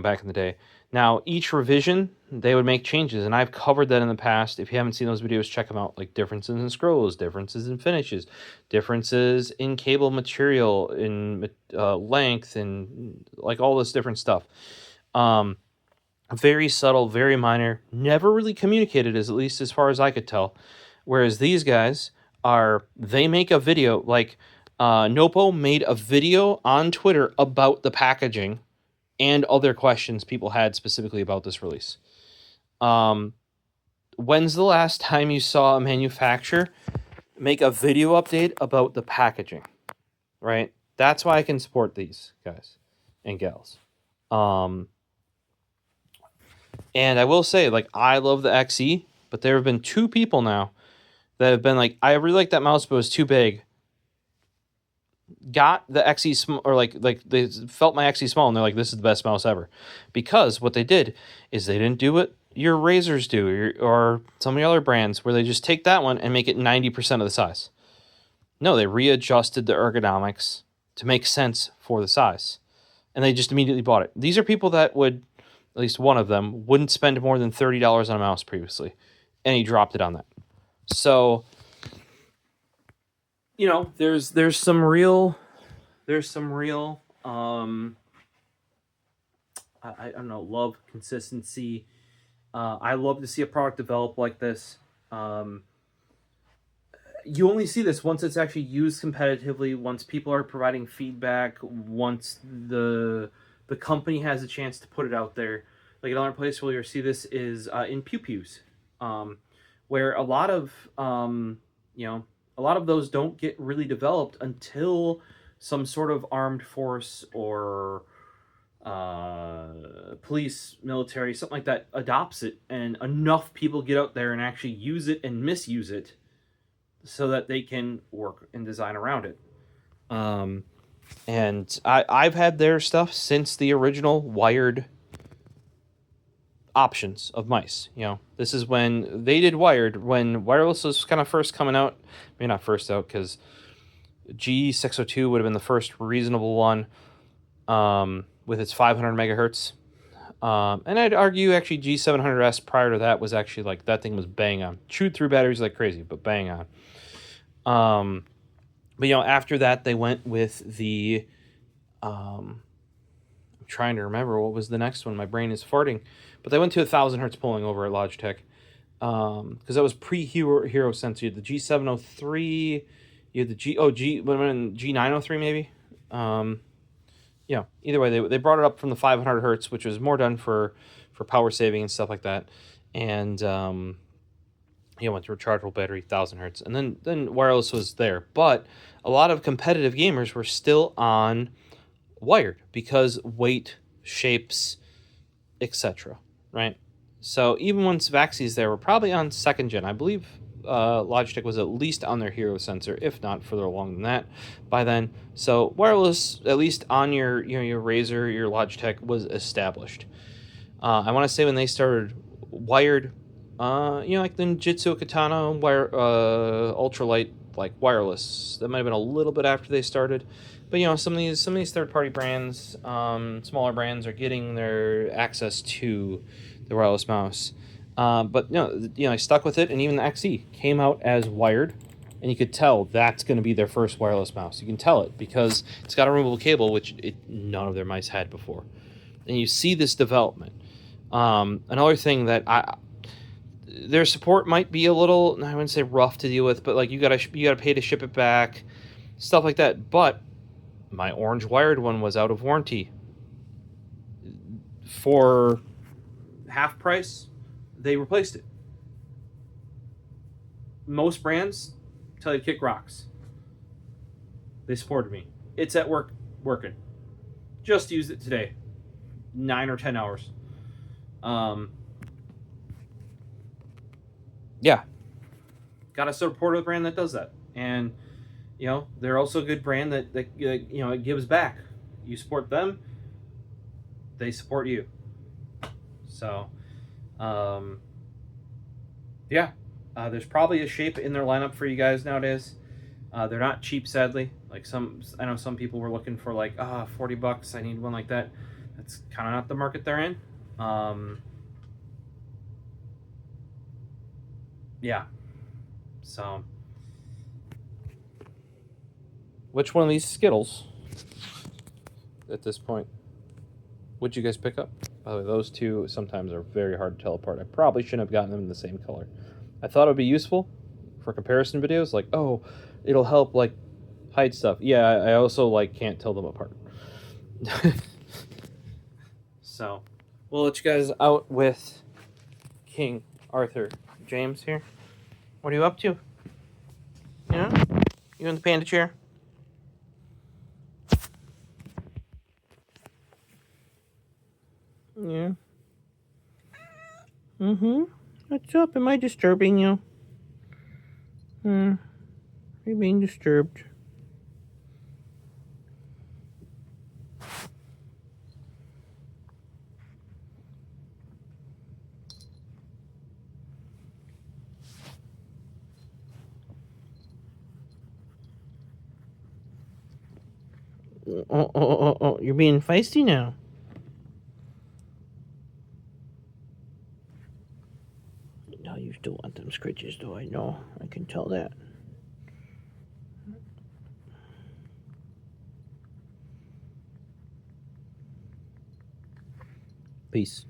back in the day. Now, each revision, they would make changes, and I've covered that in the past. If you haven't seen those videos, check them out, like differences in scrolls, differences in finishes, differences in cable material, in length, and like all this different stuff. Very subtle, very minor, never really communicated, at least as far as I could tell. Whereas these guys they make a video, like Nopo made a video on Twitter about the packaging and other questions people had specifically about this release. When's the last time you saw a manufacturer make a video update about the packaging, right? That's why I can support these guys and gals. And I will say, like, I love the XE, but there have been 2 people now that have been like, I really like that mouse, but it was too big. Got the XE or like they felt my XE small, and they're like, this is the best mouse ever. Because what they did is they didn't do what your Razors do or some of the other brands, where they just take that one and make it 90% of the size. No, they readjusted the ergonomics to make sense for the size. And they just immediately bought it. These are people that would, at least one of them, wouldn't spend more than $30 on a mouse previously. And he dropped it on that. So, there's some real, I don't know, love, consistency. I love to see a product develop like this. You only see this once it's actually used competitively, once people are providing feedback, once the company has a chance to put it out there. Like another place where you'll see this is in Pew Pews, where a lot of those don't get really developed until some sort of armed force or police, military, something like that adopts it, and enough people get out there and actually use it and misuse it so that they can work and design around it. And I've had their stuff since the original wired options of mice. This is when they did wired, when wireless was kind of first coming out. Maybe not first out, because G602 would have been the first reasonable one, with its 500 megahertz. And I'd argue actually G700S prior to that was actually like, that thing was bang on. Chewed through batteries like crazy, but bang on. But after that they went with the I'm trying to remember what was the next one. My brain is farting. But they went to 1,000 hertz pulling over at Logitech, because that was pre-Hero sensor. You had the G703, you had the G903 maybe. Either way, they brought it up from the 500 hertz, which was more done for power saving and stuff like that. And went to rechargeable battery, 1,000 hertz, and then wireless was there. But a lot of competitive gamers were still on wired because weight, shapes, etc. Right? So even once VAXEE's there, we're probably on 2nd gen. I believe Logitech was at least on their Hero sensor, if not further along than that by then. So wireless, at least on your Razer, your Logitech, was established. I want to say when they started wired, like the Jitsu Katana ultralight, like wireless, that might have been a little bit after they started. But some of these third-party brands, smaller brands, are getting their access to the wireless mouse. But I stuck with it, and even the XE came out as wired, and you could tell that's going to be their first wireless mouse. You can tell it because it's got a removable cable, which none of their mice had before. And you see this development. Another thing that their support might be a little, I wouldn't say rough to deal with, but like you gotta pay to ship it back, stuff like that. But my orange wired one was out of warranty. For half price, they replaced it. Most brands tell you to kick rocks. They supported me. It's at work working. Just used it today. 9 or 10 hours. Yeah. Got a supportive brand that does that. And, they're also a good brand that it gives back. You support them, they support you. So, yeah. There's probably a shape in their lineup for you guys nowadays. They're not cheap, sadly. Like I know some people were looking for like, $40. I need one like that. That's kind of not the market they're in. Yeah. So, which one of these Skittles at this point would you guys pick up? By the way, those two sometimes are very hard to tell apart. I probably shouldn't have gotten them in the same color. I thought it would be useful for comparison videos, like, oh, it'll help like hide stuff. Yeah, I also like can't tell them apart. So, we'll let you guys out with King Arthur James here. What are you up to? You in the panda chair? Yeah. What's up? Am I disturbing you? Are you being disturbed? Oh, you're being feisty now. No, you still want them scritches, though. I know. I can tell that. Peace.